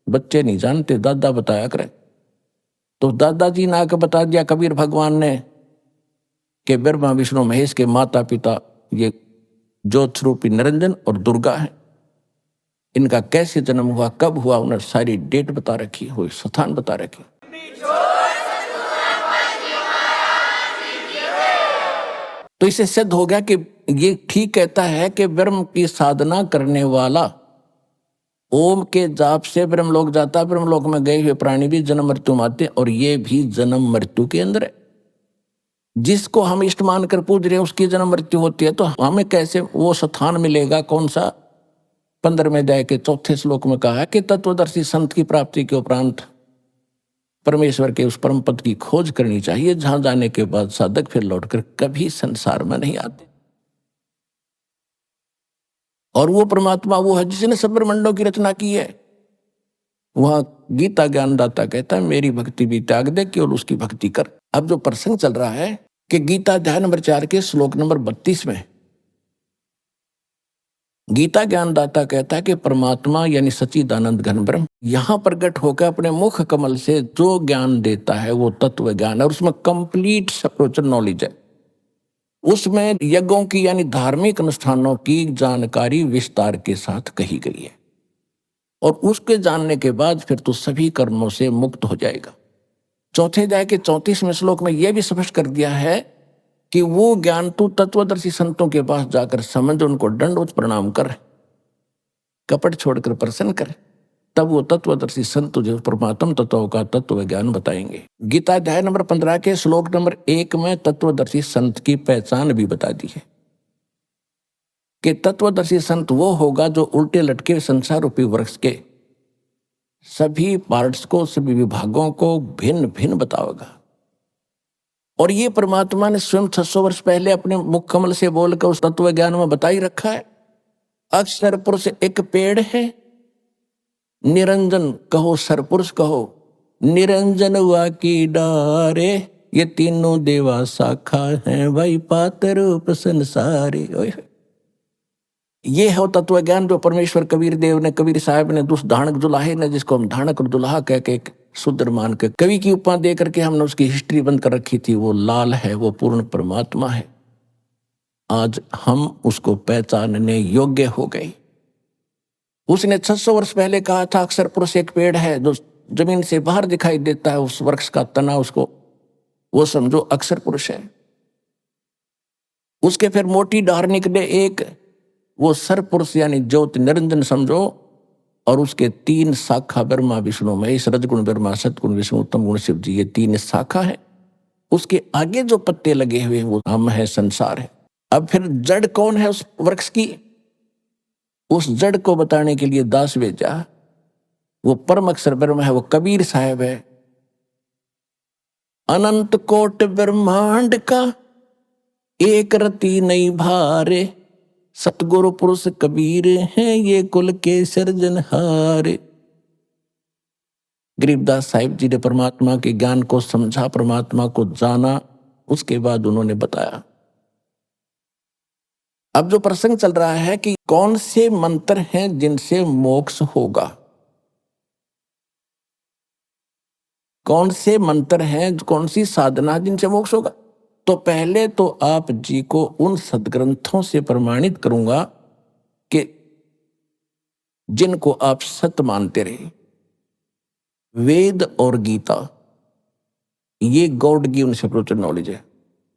बच्चे नहीं जानते, दादा बताया करें। तो दादाजी ने आकर बता दिया कबीर भगवान ने कि ब्रह्मा विष्णु महेश के माता पिता ये ज्योत स्वरूपी निरंजन और दुर्गा है। इनका कैसे जन्म हुआ, कब हुआ, उन्हें सारी डेट बता रखी हो, स्थान बता रखी। तो इसे सिद्ध हो गया कि ये ठीक कहता है कि ब्रह्म की साधना करने वाला ओम के जाप से ब्रह्मलोक जाता, ब्रह्मलोक में गए हुए प्राणी भी जन्म मृत्यु माते, और ये भी जन्म मृत्यु के अंदर है। जिसको हम इष्ट मानकर पूज रहे हैं उसकी जन्म मृत्यु होती है, तो हमें कैसे वो स्थान मिलेगा? कौन सा? 15वें अध्याय के 4थे श्लोक में कहा है कि तत्वदर्शी संत की प्राप्ति के उपरांत परमेश्वर के उस परम पद की खोज करनी चाहिए, जहां जाने के बाद साधक फिर लौटकर कभी संसार में नहीं आते। और वो परमात्मा वो है जिसने सब ब्रह्मांडों की रचना की है। वहां गीता ज्ञानदाता कहता है मेरी भक्ति भी त्याग दे, केवल उसकी भक्ति कर। अब जो प्रसंग चल रहा है कि गीता अध्याय नंबर 4 के श्लोक नंबर 32 में गीता ज्ञानदाता कहता है कि परमात्मा यानी सच्चिदानंद घन ब्रह्म यहां प्रकट होकर अपने मुख कमल से जो ज्ञान देता है वो तत्व ज्ञान है, और उसमें कंप्लीट स्पिरिचुअल नॉलेज है। उसमें यज्ञों की यानी धार्मिक अनुष्ठानों की जानकारी विस्तार के साथ कही गई है, और उसके जानने के बाद फिर तो सभी कर्मों से मुक्त हो जाएगा। चौथे अध्याय के 34वें श्लोक में यह भी स्पष्ट कर दिया है कि वो ज्ञान तू तत्वदर्शी संतों के पास जाकर समझ, उनको दंडवत प्रणाम कर, कपट छोड़कर प्रसन्न कर, तब वो तत्वदर्शी संत तुझे परमात्म तत्व का तत्व ज्ञान बताएंगे। गीता अध्याय नंबर 15 के श्लोक नंबर 1 में तत्वदर्शी संत की पहचान भी बता दी है कि तत्वदर्शी संत वो होगा जो उल्टे लटके संसार रूपी वृक्ष के सभी पार्ट्स को, सभी विभागों को भिन्न भिन्न बताओगा। और ये परमात्मा ने स्वयं 600 वर्ष पहले अपने मुख कमल से बोलकर उस तत्व ज्ञान में बता ही रखा है। अक्षर पुरुष एक पेड़ है, निरंजन कहो सरपुरुष कहो, निरंजन हुआ की डारे, ये तीनों देवा शाखा हैं, भाई पात्र रूप संसारे। ये है तत्व ज्ञान जो परमेश्वर कबीर देव ने, कबीर साहब ने, उस धानक दुलाहे ने, जिसको हम धानक और दुल्हा कह के शुद्र मान के कवि की उपमा दे करके हमने उसकी हिस्ट्री बंद कर रखी थी, वो लाल है, वो पूर्ण परमात्मा है। आज हम उसको पहचानने योग्य हो गए। उसने 600 वर्ष पहले कहा था अक्षर पुरुष एक पेड़ है जो जमीन से बाहर दिखाई देता है, उस वृक्ष का तना उसको वो समझो अक्षर पुरुष है। उसके फिर मोटी डार निकले एक, वो सर पुरुष यानी ज्योति निरंजन समझो, और उसके 3 शाखा ब्रह्मा विष्णु महेश, रजगुण ब्रह्मा, सतगुण विष्णु, उत्तम गुण शिव जी, ये 3 शाखा है। उसके आगे जो पत्ते लगे हुए हैं वो हम है, संसार है। अब फिर जड़ कौन है उस वृक्ष की? उस जड़ को बताने के लिए दास भेजा, वो परम अक्षर ब्रह्म है, वो कबीर साहब है। अनंत कोट ब्रह्मांड का एक रति नहीं भारे, सतगुरु पुरुष कबीर हैं ये कुल के सृजनहारे। गरीबदास साहिब जी ने परमात्मा के ज्ञान को समझा, परमात्मा को जाना, उसके बाद उन्होंने बताया अब जो प्रसंग चल रहा है कि कौन से मंत्र हैं जिनसे मोक्ष होगा, कौन से मंत्र हैं, कौन सी साधना जिनसे मोक्ष होगा। तो पहले तो आप जी को उन सदग्रंथों से प्रमाणित करूंगा कि जिनको आप सत्य मानते रहे। वेद और गीता ये गॉड गिवन स्पिरिचुअल नॉलेज है।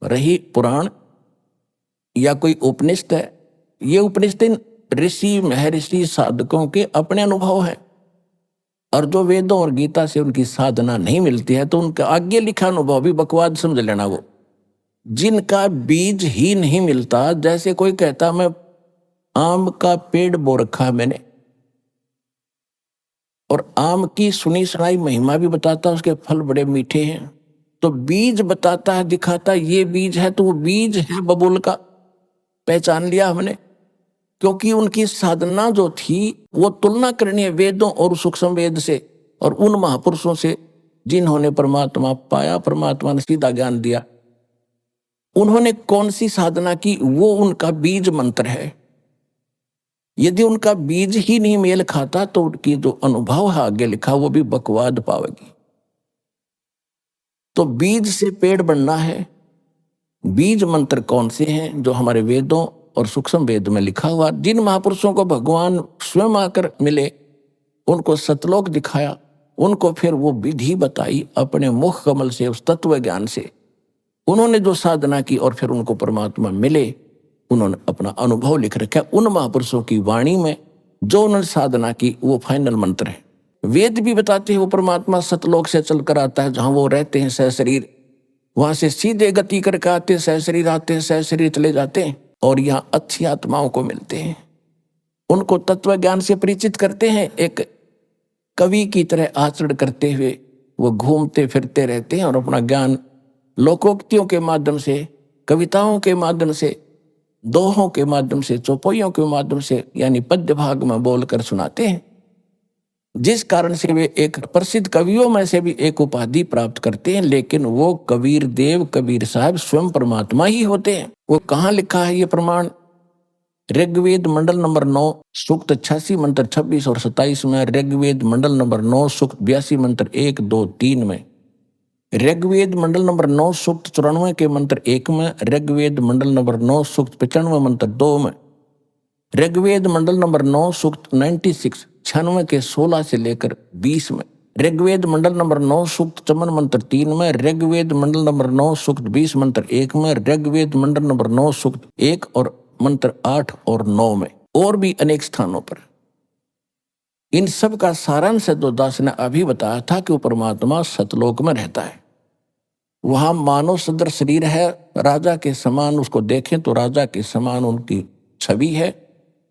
रही पुराण या कोई उपनिषद है, ये उपनिषद ऋषि महर्षि साधकों के अपने अनुभव है। और जो वेदों और गीता से उनकी साधना नहीं मिलती है तो उनका आगे लिखा अनुभव भी बकवाद समझ लेना। वो जिनका बीज ही नहीं मिलता, जैसे कोई कहता मैं आम का पेड़ बो रखा है मैंने, और आम की सुनी सुनाई महिमा भी बताता, उसके फल बड़े मीठे हैं, तो बीज बताता है, दिखाता ये बीज है, तो वो बीज है बबूल का, पहचान लिया हमने। क्योंकि उनकी साधना जो थी वो तुलना करनी है वेदों और सूक्ष्म वेद से और उन महापुरुषों से जिन्होंने परमात्मा पाया, परमात्मा ने सीधा ज्ञान दिया। उन्होंने कौन सी साधना की, वो उनका बीज मंत्र है। यदि उनका बीज ही नहीं मेल खाता तो उनकी जो अनुभव है आगे लिखा वो भी बकवाद पावेगी। तो बीज से पेड़ बनना है। बीज मंत्र कौन से हैं? जो हमारे वेदों और सूक्ष्म वेद में लिखा हुआ, जिन महापुरुषों को भगवान स्वयं आकर मिले, उनको सतलोक दिखाया, उनको फिर वो विधि बताई अपने मुख कमल से, उस तत्व ज्ञान से उन्होंने जो साधना की और फिर उनको परमात्मा मिले, उन्होंने अपना अनुभव लिख रखा। उन महापुरुषों की वाणी में जो उन्होंने साधना की वो फाइनल मंत्र है। वेद भी बताते हैं वो परमात्मा सतलोक से चलकर आता है, जहां वो रहते हैं सहशरीर, वहां से सीधे गति करके आते हैं, सहशरीर आते हैं, सहशरीर चले जाते हैं और यहाँ अच्छी आत्माओं को मिलते हैं, उनको तत्व ज्ञान से परिचित करते हैं। एक कवि की तरह आचरण करते हुए वो घूमते फिरते रहते हैं और अपना ज्ञान लोकोक्तियों के माध्यम से, कविताओं के माध्यम से, दोहों के माध्यम से, चौपाइयों के माध्यम से, यानी पद्य भाग में बोलकर सुनाते हैं, जिस कारण से वे एक प्रसिद्ध कवियों में से भी एक उपाधि प्राप्त करते हैं। लेकिन वो कबीर देव, कबीर साहब स्वयं परमात्मा ही होते हैं। वो कहाँ लिखा है ये प्रमाण? ऋग्वेद मंडल नंबर 9 सूक्त 86 मंत्र 26 और 27 में, ऋग्वेद मंडल नंबर 9 सूक्त 82 मंत्र 1, 2, 3 में, ऋग्वेद मंडल नंबर 9 सूक्त 94 के मंत्र 1 में, ऋग्वेद मंडल नंबर 9 सूक्त 95 मंत्र 2 में, ऋग्वेद मंडल नंबर 9 सूक्त 96 96 के 16 से लेकर 20 में, ऋग्वेद मंडल नंबर 9 सूक्त 54 मंत्र 3 में, ऋग्वेद मंडल नंबर 9 सूक्त 20 मंत्र 1 में, ऋग्वेद मंडल नंबर 9 सूक्त 1 और मंत्र 8 और 9 में, और भी अनेक स्थानों पर। इन सब का सारांश जो दास ने अभी बताया था कि वो परमात्मा सतलोक में रहता है। वहां मानव सदृश शरीर है, राजा के समान उसको देखें तो राजा के समान उनकी छवि है,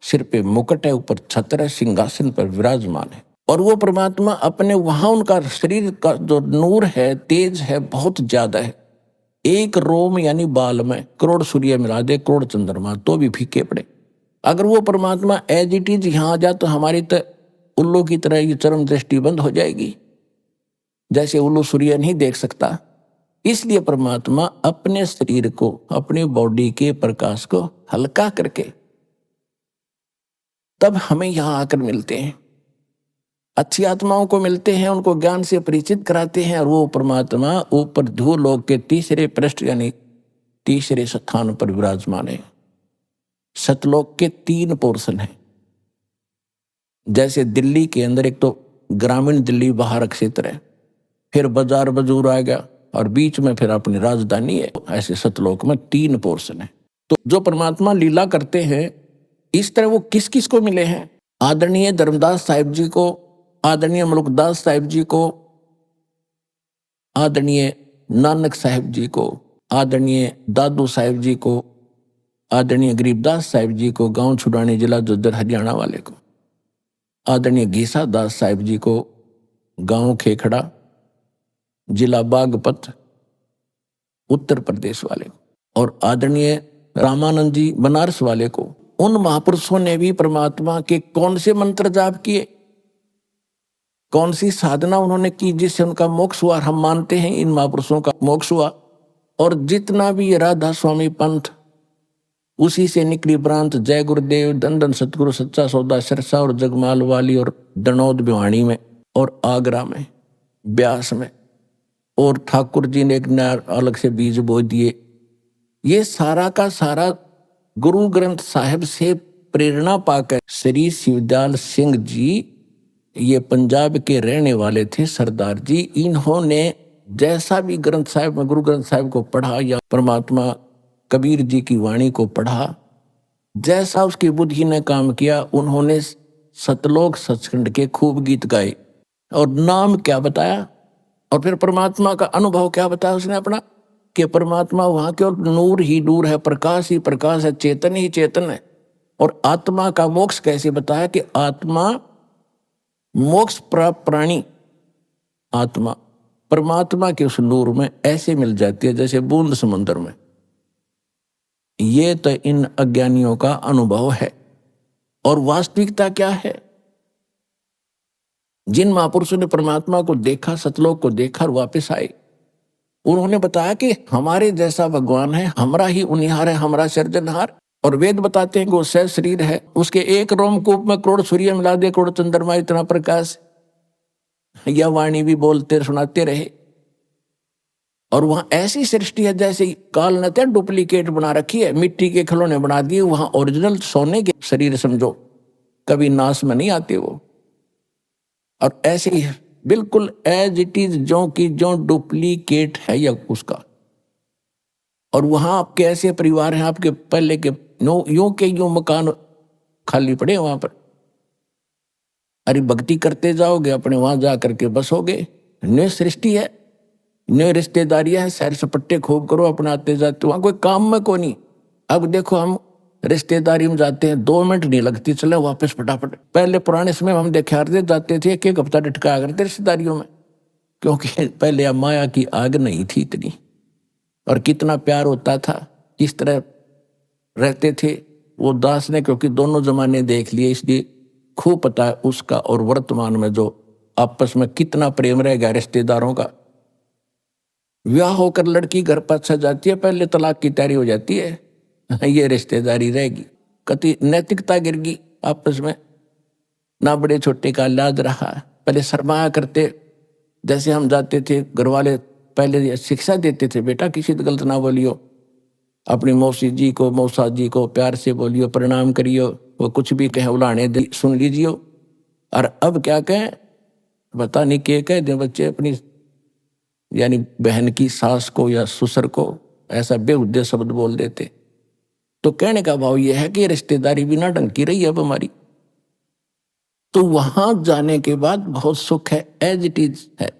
सिर पे मुकुट है, ऊपर छत्र है, सिंहासन पर विराजमान है। और वो परमात्मा अपने वहां उनका शरीर का जो नूर है, तेज है, बहुत ज्यादा है। एक रोम यानी बाल में करोड़ सूर्य मिला दे, करोड़ चंद्रमा, तो भी फीके पड़े। अगर वो परमात्मा एज इट इज यहाँ आ जाए तो हमारी तो उल्लू की तरह ये चरम दृष्टि बंद हो जाएगी, जैसे उल्लू सूर्य नहीं देख सकता। इसलिए परमात्मा अपने शरीर को, अपनी बॉडी के प्रकाश को हल्का करके तब हमें यहां आकर मिलते हैं, अच्छी आत्माओं को मिलते हैं, उनको ज्ञान से परिचित कराते हैं। और वो परमात्मा ऊपर धूलोक के तीसरे पृष्ठ यानी तीसरे स्थान पर विराजमान है। सतलोक के 3 पोर्शन हैं। जैसे दिल्ली के अंदर एक तो ग्रामीण दिल्ली बाहर क्षेत्र है, फिर बाजार बजूर आ गया और बीच में फिर अपनी राजधानी है। ऐसे सतलोक में 3 पोर्शन है। तो जो परमात्मा लीला करते हैं इस तरह वो किस किस को मिले हैं? आदरणीय धर्मदास साहिब जी को, आदरणीय मलुकदास साहिब जी को, आदरणीय नानक साहिब जी को, आदरणीय दादू साहिब जी को, आदरणीय गरीबदास साहिब जी को, गांव छुड़ानी जिला जोधर हरियाणा वाले को, आदरणीय गीसा दास साहिब जी को, गांव खेखड़ा जिला बागपत उत्तर प्रदेश वाले को, और आदरणीय रामानंद जी बनारस वाले को। उन महापुरुषों ने भी परमात्मा के कौन से मंत्र जाप किए, कौन सी साधना उन्होंने की जिससे उनका मोक्ष हुआ। हम मानते हैं इन महापुरुषों का मोक्ष हुआ। और जितना भी राधा स्वामी पंथ उसी से निकली ब्रांत जय गुरुदेव, दंदन सतगुरु, सच्चा सौदा, सिरसा और जगमाल वाली और दनौद भिवानी में और आगरा में, ब्यास में। और ठाकुर जी ने एक नया अलग से बीज बो दिए। ये सारा का सारा गुरु ग्रंथ साहिब से प्रेरणा पाकर श्री शिवदयाल सिंह जी, ये पंजाब के रहने वाले थे सरदार जी, इन्होंने जैसा भी ग्रंथ साहिब में गुरु ग्रंथ साहिब को पढ़ा या परमात्मा कबीर जी की वाणी को पढ़ा, जैसा उसकी बुद्धि ने काम किया, उन्होंने सतलोक सचखंड के खूब गीत गाए और नाम क्या बताया और फिर परमात्मा का अनुभव क्या बताया उसने अपना, कि परमात्मा वहां केवल नूर ही नूर है, प्रकाश ही प्रकाश है, चेतन ही चेतन है। और आत्मा का मोक्ष कैसे बताया कि आत्मा मोक्ष प्राप्त प्राणी आत्मा परमात्मा के उस नूर में ऐसे मिल जाती है जैसे बूंद समुद्र में। ये तो इन अज्ञानियों का अनुभव है। और वास्तविकता क्या है? जिन महापुरुषों ने परमात्मा को देखा, सतलोक को देखा और वापस आए, उन्होंने बताया कि हमारे जैसा भगवान है, हमारा ही उनिहार है, हमारा सृजनहार। और वेद बताते हैं कि वो सह शरीर है, उसके एक रोमकूप में करोड़ सूर्य मिला दे, करोड़ चंद्रमा इतना प्रकाश। यह वाणी भी बोलते सुनाते रहे। और वहां ऐसी सृष्टि है जैसे काल ने तो डुप्लीकेट बना रखी है, मिट्टी के खिलौने बना दिए, वहां ओरिजिनल सोने के शरीर समझो, कभी नाश में नहीं आते वो। और ऐसे ही बिल्कुल एज इट इज, जो की जो डुप्लीकेट है या उसका। और वहां आपके ऐसे परिवार हैं, आपके पहले के यूं के यूं मकान खाली पड़े वहां पर। अरे भक्ति करते जाओगे, अपने वहां जा करके बसोगे। न्यू सृष्टि है, न्यू रिश्तेदारियां हैं, सैर सपट्टे खूब करो, अपना आते जाते, वहां कोई काम में कोई नहीं। अब देखो हम रिश्तेदारी में जाते हैं, 2 मिनट नहीं लगती, चले वापस फटाफट। पहले पुराने समय हम देखाते जाते थे, एक हफ्ता डटका करते रिश्तेदारियों में, क्योंकि पहले अब माया की आग नहीं थी इतनी, और कितना प्यार होता था, किस तरह रहते थे वो दास ने, क्योंकि दोनों जमाने देख लिए, इसलिए खूब पता है उसका। और वर्तमान में जो आपस में कितना प्रेम रह गया रिश्तेदारों का। विवाह होकर लड़की घर पर सज जाती है, पहले तलाक की तैयारी हो जाती है, ये रिश्तेदारी रहेगी, कति नैतिकता गिर गई आपस में, ना बड़े छोटे का लाज रहा। पहले शर्माया करते, जैसे हम जाते थे घर वाले पहले शिक्षा देते थे, बेटा किसी तो गलत ना बोलियो, अपनी मौसी जी को मौसा जी को प्यार से बोलियो, प्रणाम करियो, वो कुछ भी कहे उलाने दे सुन लीजियो। और अब क्या कहें, पता नहीं क्या कह दे बच्चे अपनी, यानी बहन की सास को या ससुर को ऐसा बेहुद्दे शब्द बोल देते। तो कहने का भाव यह है कि रिश्तेदारी भी ना ढंग की रही है अब हमारी। तो वहां जाने के बाद बहुत सुख है, एज इट इज है।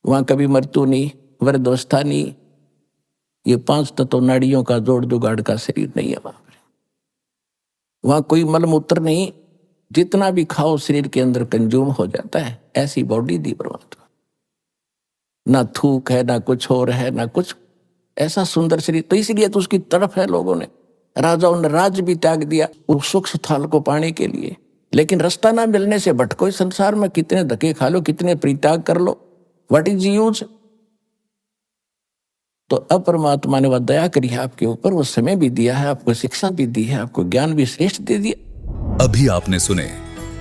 वहां कभी मृत्यु नहीं, वृद्धावस्था नहीं, ये 5 तत्व नाड़ियों का जोड़ जुगाड़ का शरीर नहीं है वहां पर। वहां कोई मलमूत्र नहीं, जितना भी खाओ शरीर के अंदर कंज्यूम हो जाता है, ऐसी बॉडी दी परमात्मा। ना थूक है, ना कुछ और है, ना कुछ, ऐसा सुंदर शरीर। तो इसलिए तो उसकी तरफ है लोगों ने, राजाओं ने राज भी त्याग दिया उस सुख स्थान को पाने के लिए। लेकिन रास्ता ना मिलने से भटको इस संसार में, कितने धक्के खा लो, कितने परित्याग कर लो, व्हाट इज यूज। तो अब परमात्मा ने वह दया करी है आपके ऊपर, वो समय भी दिया है, आपको शिक्षा भी दी है, आपको ज्ञान भी श्रेष्ठ दे दिया।
अभी आपने सुने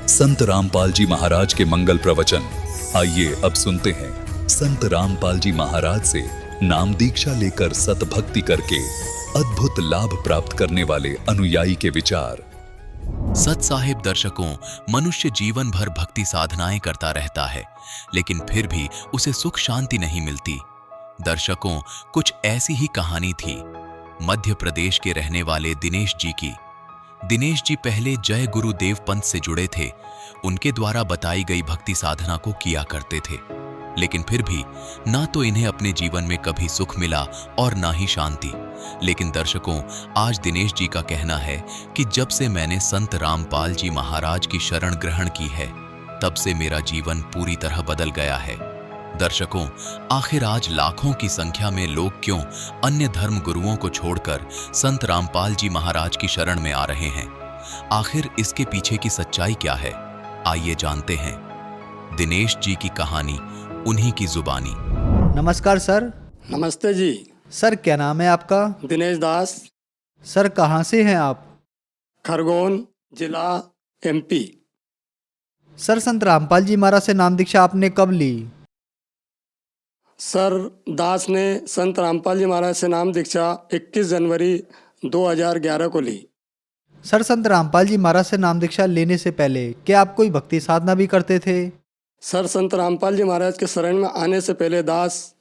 संत रामपाल जी महाराज के मंगल प्रवचन। आइए अब सुनते हैं संत रामपाल जी महाराज से नाम दीक्षा लेकर सतभक्ति करके अद्भुत लाभ प्राप्त करने वाले अनुयायी के विचार।
सत साहिब दर्शकों, मनुष्य जीवन भर भक्ति साधनाएं करता रहता है, लेकिन फिर भी उसे सुख शांति नहीं मिलती। दर्शकों, कुछ ऐसी ही कहानी थी मध्य प्रदेश के रहने वाले दिनेश जी की। दिनेश जी पहले जय गुरुदेव पंथ से जुड़े थे। उनके द्वारा बताई गई भक्ति साधना को किया करते थे, लेकिन फिर भी ना तो इन्हें अपने जीवन में कभी सुख मिला और ना ही शांति। लेकिन दर्शकों, आज दिनेश जी का कहना है कि जब से मैंने संत रामपाल जी महाराज की शरण ग्रहण की है, तब से मेरा जीवन पूरी तरह बदल गया है। दर्शकों, आखिर आज लाखों की संख्या में लोग क्यों अन्य धर्म गुरुओं को छोड़कर संत रामपाल जी महाराज की शरण में आ रहे हैं? आखिर इसके पीछे की सच्चाई क्या है? आइए जानते हैं दिनेश जी की कहानी, उन्हीं की जुबानी।
नमस्कार सर।
नमस्ते जी।
सर क्या नाम है आपका?
दिनेश दास।
सर कहाँ से हैं आप?
खरगोन जिला MP।
सर संत रामपाल जी महाराज से नाम दीक्षा आपने कब ली?
सर दास ने संत रामपाल जी महाराज से नाम दीक्षा 21 जनवरी 2011 को ली।
सर संत रामपाल जी महाराज से नाम दीक्षा लेने से पहले क्या आप कोई भक्ति साधना भी करते थे?
सर संत रामपाल जी महाराज के शरण में आने से पहले दास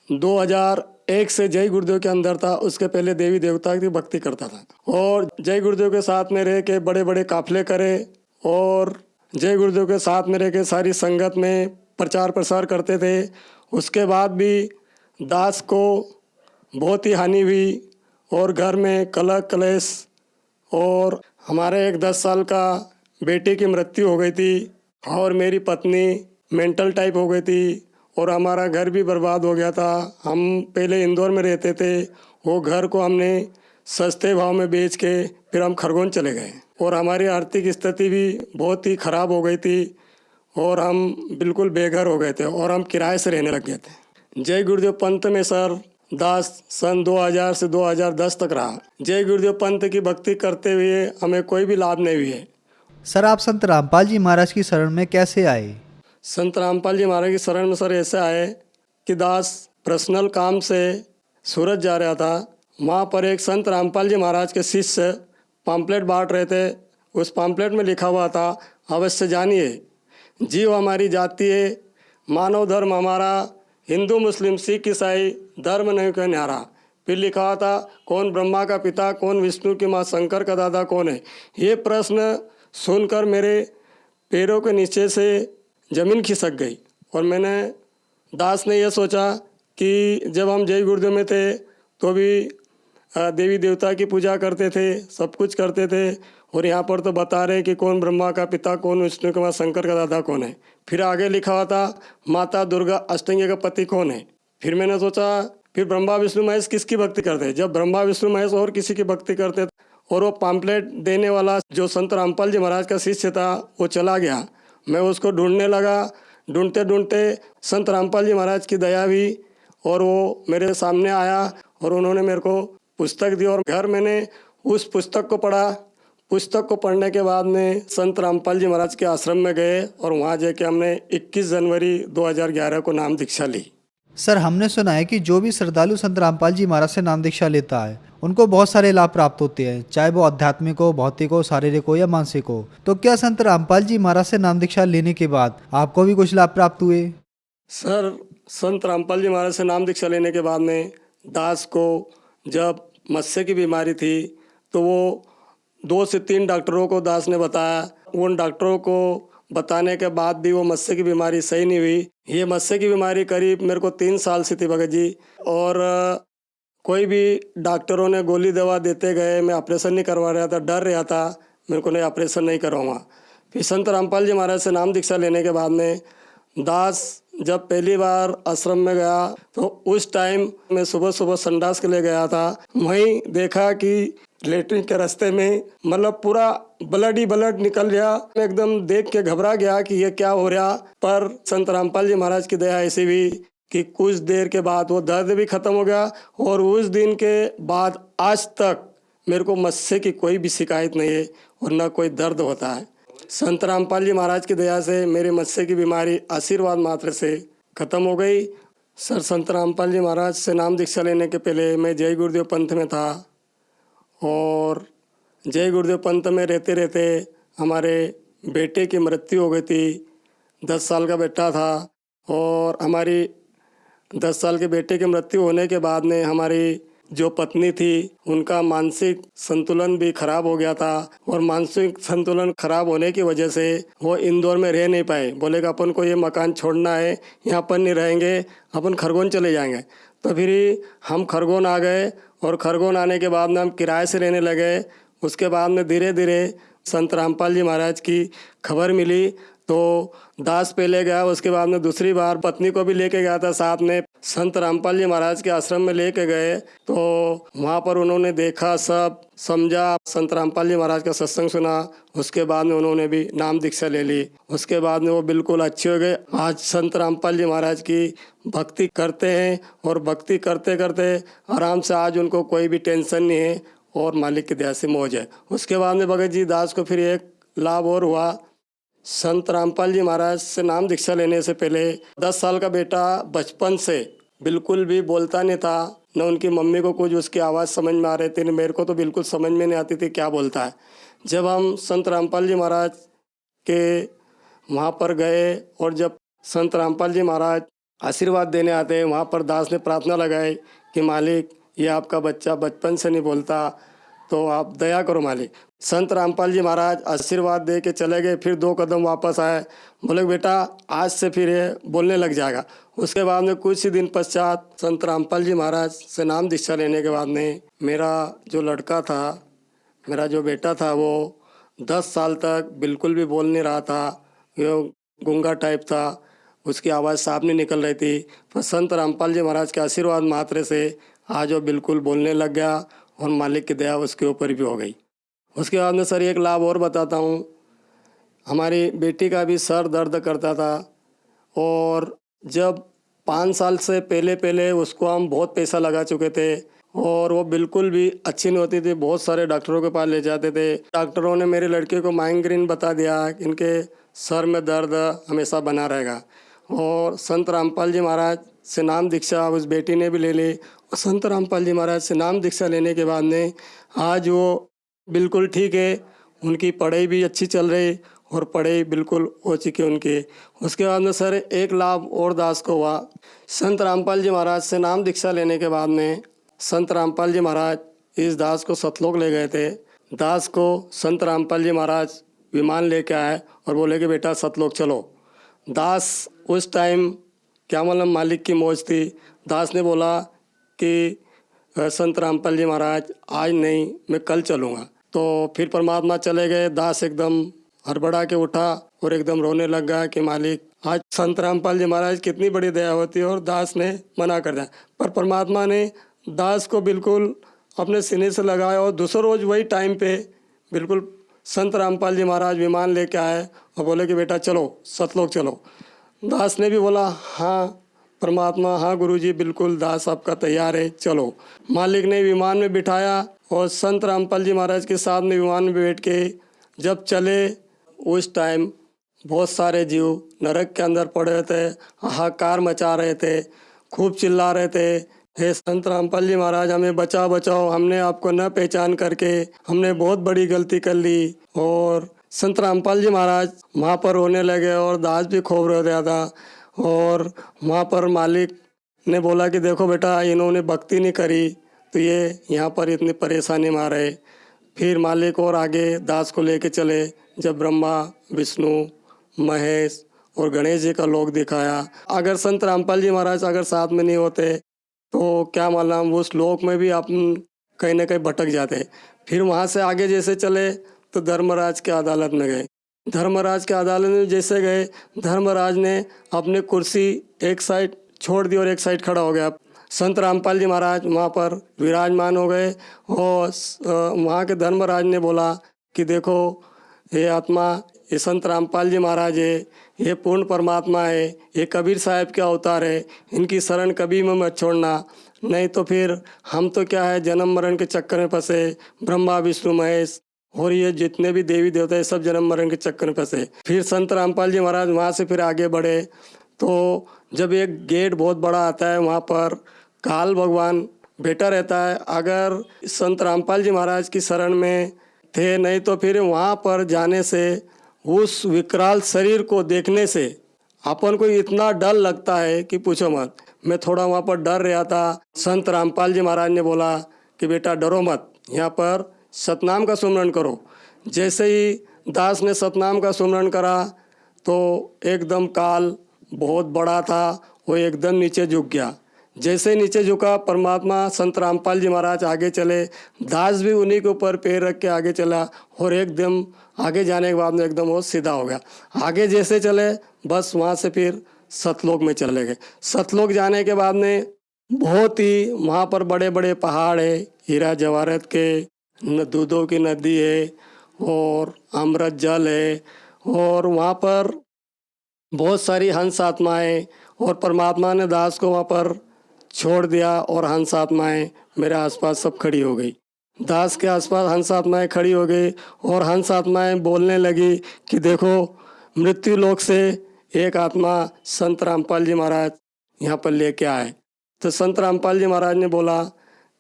2001 से जय गुरुदेव के अंदर था। उसके पहले देवी देवता की भक्ति करता था और जय गुरुदेव के साथ में रह के बड़े बड़े काफले करे और जय गुरुदेव के साथ में रह के सारी संगत में प्रचार प्रसार करते थे। उसके बाद भी दास को बहुत ही हानि हुई और घर में कलह कलेश और हमारे एक 10 साल का बेटे की मृत्यु हो गई थी और मेरी पत्नी मेंटल टाइप हो गई थी और हमारा घर भी बर्बाद हो गया था। हम पहले इंदौर में रहते थे, वो घर को हमने सस्ते भाव में बेच के फिर हम खरगोन चले गए और हमारी आर्थिक स्थिति भी बहुत ही ख़राब हो गई थी और हम बिल्कुल बेघर हो गए थे और हम किराए से रहने लग गए थे। जय गुरुदेव पंथ में सर दास सन 2000 से 2010 तक रहा। जय गुरुदेव पंथ की भक्ति करते हुए हमें कोई भी लाभ नहीं हुए।
सर आप संत रामपाल जी महाराज की शरण में कैसे आए?
संत रामपाल जी महाराज की शरण में सर ऐसे आए कि दास पर्सनल काम से सूरत जा रहा था। वहाँ पर एक संत रामपाल जी महाराज के शिष्य पम्पलेट बांट रहे थे। उस पम्पलेट में लिखा हुआ था, अवश्य जानिए जीव हमारी जाति है, मानव धर्म हमारा, हिंदू मुस्लिम सिख ईसाई धर्म नहीं कोई न्यारा। फिर लिखा हुआ था, कौन ब्रह्मा का पिता, कौन विष्णु की माँ, शंकर का दादा कौन है। ये प्रश्न सुनकर मेरे पैरों के नीचे से ज़मीन खिसक गई और मैंने दास ने यह सोचा कि जब हम जय गुरुदेव में थे तो भी देवी देवता की पूजा करते थे, सब कुछ करते थे और यहाँ पर तो बता रहे कि कौन ब्रह्मा का पिता, कौन विष्णु का माँ, शंकर का दादा कौन है। फिर आगे लिखा हुआ था, माता दुर्गा अष्टंगी का पति कौन है। फिर मैंने सोचा फिर ब्रह्मा विष्णु महेश किसकी भक्ति करते? जब ब्रह्मा विष्णु महेश और किसी की भक्ति करते और वो पम्पलेट देने वाला जो संत रामपाल जी महाराज का शिष्य था वो चला गया। मैं उसको ढूंढने लगा, ढूंढते ढूंढते संत रामपाल जी महाराज की दया हुई और वो मेरे सामने आया और उन्होंने मेरे को पुस्तक दी और घर मैंने उस पुस्तक को पढ़ा। पुस्तक को पढ़ने के बाद में संत रामपाल जी महाराज के आश्रम में गए और वहाँ जाके हमने 21 जनवरी 2011 को नाम दीक्षा ली।
सर हमने सुना है कि जो भी श्रद्धालु संत रामपाल जी महाराज से नाम दीक्षा लेता है उनको बहुत सारे लाभ प्राप्त होते हैं, चाहे वो आध्यात्मिक हो, भौतिक हो, शारीरिक हो या मानसिक हो। तो क्या संत रामपाल जी महाराज से नाम दीक्षा लेने के बाद आपको भी कुछ लाभ प्राप्त हुए?
सर संत रामपाल जी महाराज से नाम दीक्षा लेने के बाद में दास को जब मत्स्य की बीमारी थी तो वो 2 से 3 डॉक्टरों को दास ने बताया। उन डॉक्टरों को बताने के बाद भी वो मत्स्य की बीमारी सही नहीं हुई। ये मत्स्य की बीमारी करीब मेरे को 3 साल से थी भगत जी और कोई भी डॉक्टरों ने गोली दवा देते गए, मैं ऑपरेशन नहीं करवा रहा था, डर रहा था, मेरे को नहीं ऑपरेशन नहीं करवाऊँगा। फिर संत रामपाल जी महाराज से नाम दीक्षा लेने के बाद में दास जब पहली बार आश्रम में गया तो उस टाइम मैं सुबह सुबह संडास के लिए गया था। वहीं देखा कि लेटरिन के रास्ते में मतलब पूरा ब्लड ही ब्लड निकल गया। मैं एकदम देख के घबरा गया कि ये क्या हो रहा। पर संत रामपाल जी महाराज की दया ऐसी हुई कि कुछ देर के बाद वो दर्द भी खत्म हो गया और उस दिन के बाद आज तक मेरे को मत्स्य की कोई भी शिकायत नहीं है और न कोई दर्द होता है। संत रामपाल जी महाराज की दया से मेरे मत्स्य की बीमारी आशीर्वाद मात्र से खत्म हो गई। सर संत रामपाल जी महाराज से नाम दीक्षा लेने के पहले मैं जय गुरुदेव पंथ में था और जय गुरुदेव पंथ में रहते रहते हमारे बेटे की मृत्यु हो गई थी। 10 साल का बेटा था और हमारी 10 साल के बेटे की मृत्यु होने के बाद में हमारी जो पत्नी थी उनका मानसिक संतुलन भी खराब हो गया था और मानसिक संतुलन खराब होने की वजह से वो इंदौर में रह नहीं पाए। बोले कि अपन को ये मकान छोड़ना है, यहाँ पर नहीं रहेंगे, अपन खरगोन चले जाएंगे। तो फिर हम खरगोन आ गए और खरगोन आने के बाद में हम किराए से रहने लगे। उसके बाद में धीरे धीरे संत रामपाल जी महाराज की खबर मिली तो दास पहले गया, उसके बाद में दूसरी बार पत्नी को भी लेके गया था साथ में। संत रामपाल जी महाराज के आश्रम में लेके गए तो वहाँ पर उन्होंने देखा, सब समझा, संत रामपाल जी महाराज का सत्संग सुना। उसके बाद में उन्होंने भी नाम दीक्षा ले ली। उसके बाद में वो बिल्कुल अच्छे हो गए। आज संत रामपाल जी महाराज की भक्ति करते हैं और भक्ति करते करते आराम से आज उनको कोई भी टेंशन नहीं है और मालिक की दया से मौज है। उसके बाद में भगत जी दास को फिर एक लाभ और हुआ। संत रामपाल जी महाराज से नाम दीक्षा लेने से पहले 10 साल का बेटा बचपन से बिल्कुल भी बोलता नहीं था, न उनकी मम्मी को कुछ उसकी आवाज़ समझ में आ रही थी, न मेरे को तो बिल्कुल समझ में नहीं आती थी क्या बोलता है। जब हम संत रामपाल जी महाराज के वहाँ पर गए और जब संत रामपाल जी महाराज आशीर्वाद देने आते, वहाँ पर दास ने प्रार्थना लगाई कि मालिक ये आपका बच्चा बचपन से नहीं बोलता, तो आप दया करो मालिक। संत रामपाल जी महाराज आशीर्वाद दे के चले गए, फिर 2 कदम वापस आए, बोले बेटा आज से फिर ये बोलने लग जाएगा। उसके बाद में कुछ ही दिन पश्चात संत रामपाल जी महाराज से नाम दीक्षा लेने के बाद में मेरा जो लड़का था, मेरा जो बेटा था, वो 10 साल तक बिल्कुल भी बोल नहीं रहा था, वो गूंगा टाइप था, उसकी आवाज़ साफ नहीं निकल रही थी। पर संत रामपाल जी महाराज के आशीर्वाद मात्र से आज वो बिल्कुल बोलने लग गया और मालिक की दया उसके ऊपर भी हो गई। उसके बाद में सर एक लाभ और बताता हूँ। हमारी बेटी का भी सर दर्द करता था और जब 5 साल से पहले उसको हम बहुत पैसा लगा चुके थे और वो बिल्कुल भी अच्छी नहीं होती थी। बहुत सारे डॉक्टरों के पास ले जाते थे। डॉक्टरों ने मेरे लड़के को माइग्रेन बता दिया कि इनके सर में दर्द हमेशा बना रहेगा। और संत रामपाल जी महाराज से नाम दीक्षा उस बेटी ने भी ले ली और संत रामपाल जी महाराज से नाम दीक्षा लेने के बाद में आज वो बिल्कुल ठीक है। उनकी पढ़ाई भी अच्छी चल रही और पढ़ाई बिल्कुल हो चुकी उनकी। उसके बाद में सर एक लाभ और दास को हुआ। संत रामपाल जी महाराज से नाम दीक्षा लेने के बाद में संत रामपाल जी महाराज इस दास को सतलोक ले गए थे। दास को संत रामपाल जी महाराज विमान लेके आए और बोले कि बेटा सतलोक चलो। दास उस टाइम क्या मालूम मालिक की मौज थी। दास ने बोला कि संत रामपाल जी महाराज आज नहीं, मैं कल चलूँगा। तो फिर परमात्मा चले गए। दास एकदम हड़बड़ा के उठा और एकदम रोने लग गया कि मालिक आज संत रामपाल जी महाराज कितनी बड़ी दया होती है और दास ने मना कर दिया। पर परमात्मा ने दास को बिल्कुल अपने सीने से लगाया और दूसरे रोज़ वही टाइम पे बिल्कुल संत रामपाल जी महाराज विमान लेके आए और बोले कि बेटा चलो सतलोक चलो। दास ने भी बोला हाँ परमात्मा, हाँ गुरुजी, बिल्कुल दास आपका तैयार है, चलो। मालिक ने विमान में बिठाया और संत रामपाल जी महाराज के साथ में विमान में बैठ के जब चले, उस टाइम बहुत सारे जीव नरक के अंदर पड़े थे, हाहाकार मचा रहे थे, खूब चिल्ला रहे थे, हे संत रामपाल जी महाराज हमें बचाओ बचाओ, हमने आपको न पहचान करके हमने बहुत बड़ी गलती कर ली। और संत रामपाल जी महाराज वहाँ पर रोने लगे और दास भी खूब रो रहा था। और वहाँ पर मालिक ने बोला कि देखो बेटा इन्होंने भक्ति नहीं करी तो ये यहाँ पर इतनी परेशानी में आ रहे। फिर मालिक और आगे दास को लेके चले। जब ब्रह्मा, विष्णु, महेश और गणेश जी का लोक दिखाया। अगर संत रामपाल जी महाराज अगर साथ में नहीं होते तो क्या मालूम उस लोक में भी अपन कहीं ना कहीं भटक जाते। फिर वहाँ से आगे जैसे चले तो धर्मराज के अदालत में गए। धर्मराज के अदालत में जैसे गए, धर्मराज ने अपनी कुर्सी एक साइड छोड़ दी और एक साइड खड़ा हो गया। संत रामपाल जी महाराज वहाँ पर विराजमान हो गए और वहाँ के धर्मराज ने बोला कि देखो ये आत्मा, ये संत रामपाल जी महाराज है, ये पूर्ण परमात्मा है, ये कबीर साहब के अवतार है, इनकी शरण कभी में मत छोड़ना, नहीं तो फिर हम तो क्या है जन्म मरण के चक्कर में फंसे। ब्रह्मा, विष्णु, महेश और ये जितने भी देवी देवता है सब जन्म मरण के चक्कर में फंसे। फिर संत रामपाल जी महाराज वहाँ से फिर आगे बढ़े तो जब एक गेट बहुत बड़ा आता है वहाँ पर काल भगवान बैठा रहता है। अगर संत रामपाल जी महाराज की शरण में थे, नहीं तो फिर वहाँ पर जाने से, उस विकराल शरीर को देखने से अपन को इतना डर लगता है कि पूछो मत। मैं थोड़ा वहाँ पर डर रहा था। संत रामपाल जी महाराज ने बोला कि बेटा डरो मत, यहाँ पर सतनाम का सुमरण करो। जैसे ही दास ने सतनाम का सुमरण करा तो एकदम काल बहुत बड़ा था, वो एकदम नीचे झुक गया। जैसे नीचे झुका परमात्मा संत रामपाल जी महाराज आगे चले, दास भी उन्हीं के ऊपर पैर रख के आगे चला और एकदम आगे जाने के बाद में एकदम वो सीधा हो गया। आगे जैसे चले बस वहाँ से फिर सतलोक में चले गए। सतलोक जाने के बाद में बहुत ही वहाँ पर बड़े बड़े पहाड़ है, हीरा जवाहरत के, दूधों की नदी है और अमृत जल है और वहाँ पर बहुत सारी हंस आत्माएँ। और परमात्मा ने दास को वहाँ पर छोड़ दिया और हंस आत्माएँ मेरे आसपास सब खड़ी हो गई। दास के आसपास हंस आत्माएं खड़ी हो गई और हंस आत्माएं बोलने लगी कि देखो मृत्यु लोक से एक आत्मा संत रामपाल जी महाराज यहाँ पर लेके आए। तो संत रामपाल जी महाराज ने बोला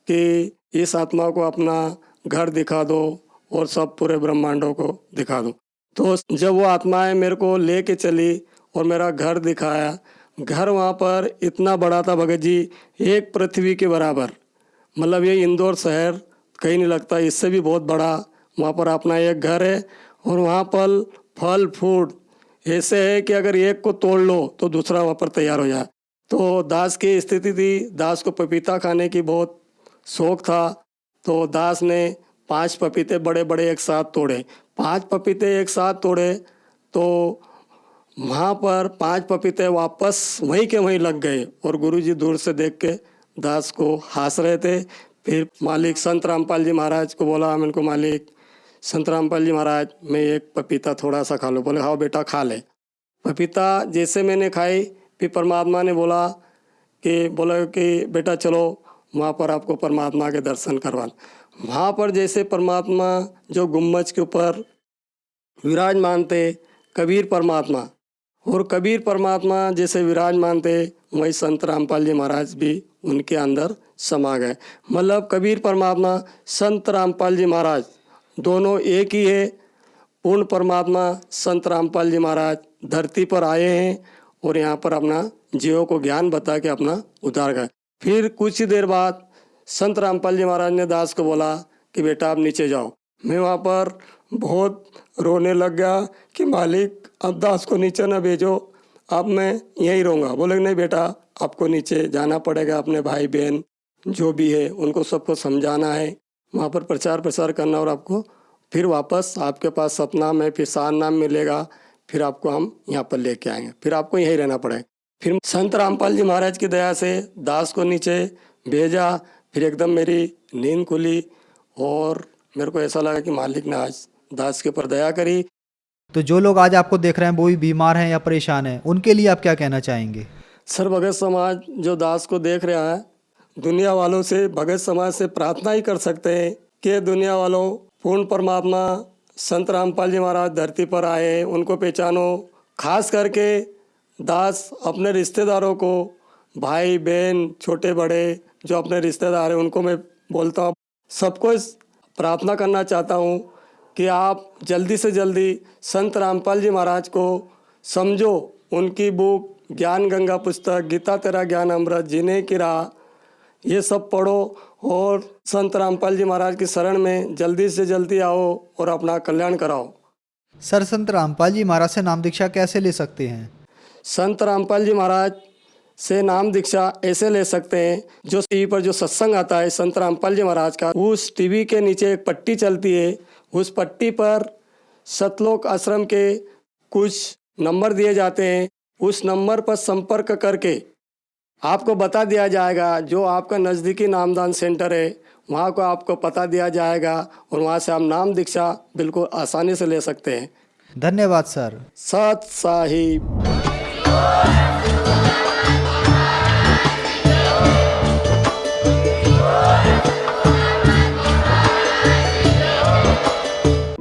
कि इस आत्मा को अपना घर दिखा दो और सब पूरे ब्रह्मांडों को दिखा दो। तो जब वो आत्माएं मेरे को लेके चली और मेरा घर दिखाया, घर वहाँ पर इतना बड़ा था भगत जी, एक पृथ्वी के बराबर, मतलब ये इंदौर शहर कहीं नहीं लगता, इससे भी बहुत बड़ा। वहाँ पर अपना एक घर है और वहाँ पर फल फूड ऐसे है कि अगर एक को तोड़ लो तो दूसरा वहाँ पर तैयार हो जाए। तो दास की स्थिति थी, दास को पपीता खाने की बहुत शौक था। तो दास ने 5 पपीते बड़े बड़े एक साथ तोड़े। 5 पपीते एक साथ तोड़े तो वहाँ पर 5 पपीते वापस वहीं के वहीं लग गए और गुरुजी दूर से देख के दास को हंस रहे थे। फिर मालिक संत रामपाल जी महाराज को बोला, हम इनको मालिक संत रामपाल जी महाराज मैं एक पपीता थोड़ा सा खा लो। बोले हाँ बेटा खा ले। पपीता जैसे मैंने खाई, फिर परमात्मा ने बोला कि बेटा चलो वहाँ पर आपको परमात्मा के दर्शन करवा। वहाँ पर जैसे परमात्मा जो गुम्बज के ऊपर विराजमान थे कबीर परमात्मा, और कबीर परमात्मा जैसे विराजमान थे वहीं संत रामपाल जी महाराज भी उनके अंदर समा गए। मतलब कबीर परमात्मा संत रामपाल जी महाराज दोनों एक ही है। पूर्ण परमात्मा संत रामपाल जी महाराज धरती पर आए हैं और यहाँ पर अपना जीवों को ज्ञान बता के अपना उतार गए। फिर कुछ ही देर बाद संत रामपाल जी महाराज ने दास को बोला कि बेटा आप नीचे जाओ। मैं वहाँ पर बहुत रोने लग गया कि मालिक अब दास को नीचे ना भेजो, अब मैं यहीं रहूँगा। बोले नहीं बेटा आपको नीचे जाना पड़ेगा, अपने भाई बहन जो भी है उनको सबको समझाना है, वहाँ पर प्रचार प्रसार करना, और आपको फिर वापस आपके पास सतनाम है, फिर सारनाम मिलेगा, फिर आपको हम यहाँ पर लेके आएंगे, फिर आपको यहीं रहना पड़ेगा। फिर संत रामपाल जी महाराज की दया से दास को नीचे भेजा। फिर एकदम मेरी नींद खुली और मेरे को ऐसा लगा कि मालिक ने आज दास के ऊपर दया करी।
तो जो लोग आज आपको देख रहे हैं वो भी बीमार हैं या परेशान हैं, उनके लिए आप क्या कहना चाहेंगे?
सर भगत समाज जो दास को देख रहा है, दुनिया वालों से भगत समाज से प्रार्थना ही कर सकते हैं कि दुनिया वालों पूर्ण परमात्मा संत रामपाल जी महाराज धरती पर आए, उनको पहचानो। खास करके दास अपने रिश्तेदारों को, भाई बहन छोटे बड़े जो अपने रिश्तेदार हैं उनको मैं बोलता हूँ, सबको प्रार्थना करना चाहता हूँ कि आप जल्दी से जल्दी संत रामपाल जी महाराज को समझो। उनकी बुक ज्ञान गंगा पुस्तक, गीता तेरा ज्ञान अमृत, जीने की राह, ये सब पढ़ो और संत रामपाल जी महाराज की शरण में जल्दी से जल्दी आओ और अपना कल्याण कराओ।
सर संत रामपाल जी महाराज से नाम दीक्षा कैसे ले सकते हैं?
संत रामपाल जी महाराज से नाम दीक्षा ऐसे ले सकते हैं, जो टीवी पर जो सत्संग आता है संत रामपाल जी महाराज का, उस टीवी के नीचे एक पट्टी चलती है, उस पट्टी पर सतलोक आश्रम के कुछ नंबर दिए जाते हैं। उस नंबर पर संपर्क करके आपको बता दिया जाएगा, जो आपका नज़दीकी नामदान सेंटर है वहाँ को आपको पता दिया जाएगा और वहाँ से आप नाम दीक्षा बिल्कुल आसानी से ले सकते हैं।
धन्यवाद सर।
सत साहिब।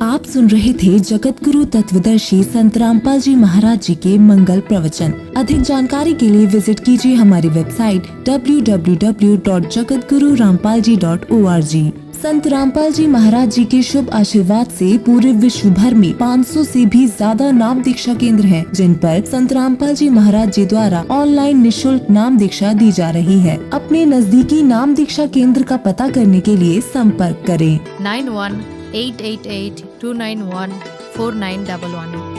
आप सुन रहे थे जगत गुरु तत्वदर्शी संत रामपाल जी महाराज जी के मंगल प्रवचन। अधिक जानकारी के लिए विजिट कीजिए हमारी वेबसाइट www.jagatgururampalji.org। संत रामपाल जी महाराज जी के शुभ आशीर्वाद से पूरे विश्व भर में 500 से भी ज्यादा नाम दीक्षा केंद्र हैं, जिन पर संत रामपाल जी महाराज जी द्वारा ऑनलाइन निशुल्क नाम दीक्षा दी जा रही है। अपने नजदीकी नाम दीक्षा केंद्र का पता करने के लिए संपर्क करें
91 888 291 4911।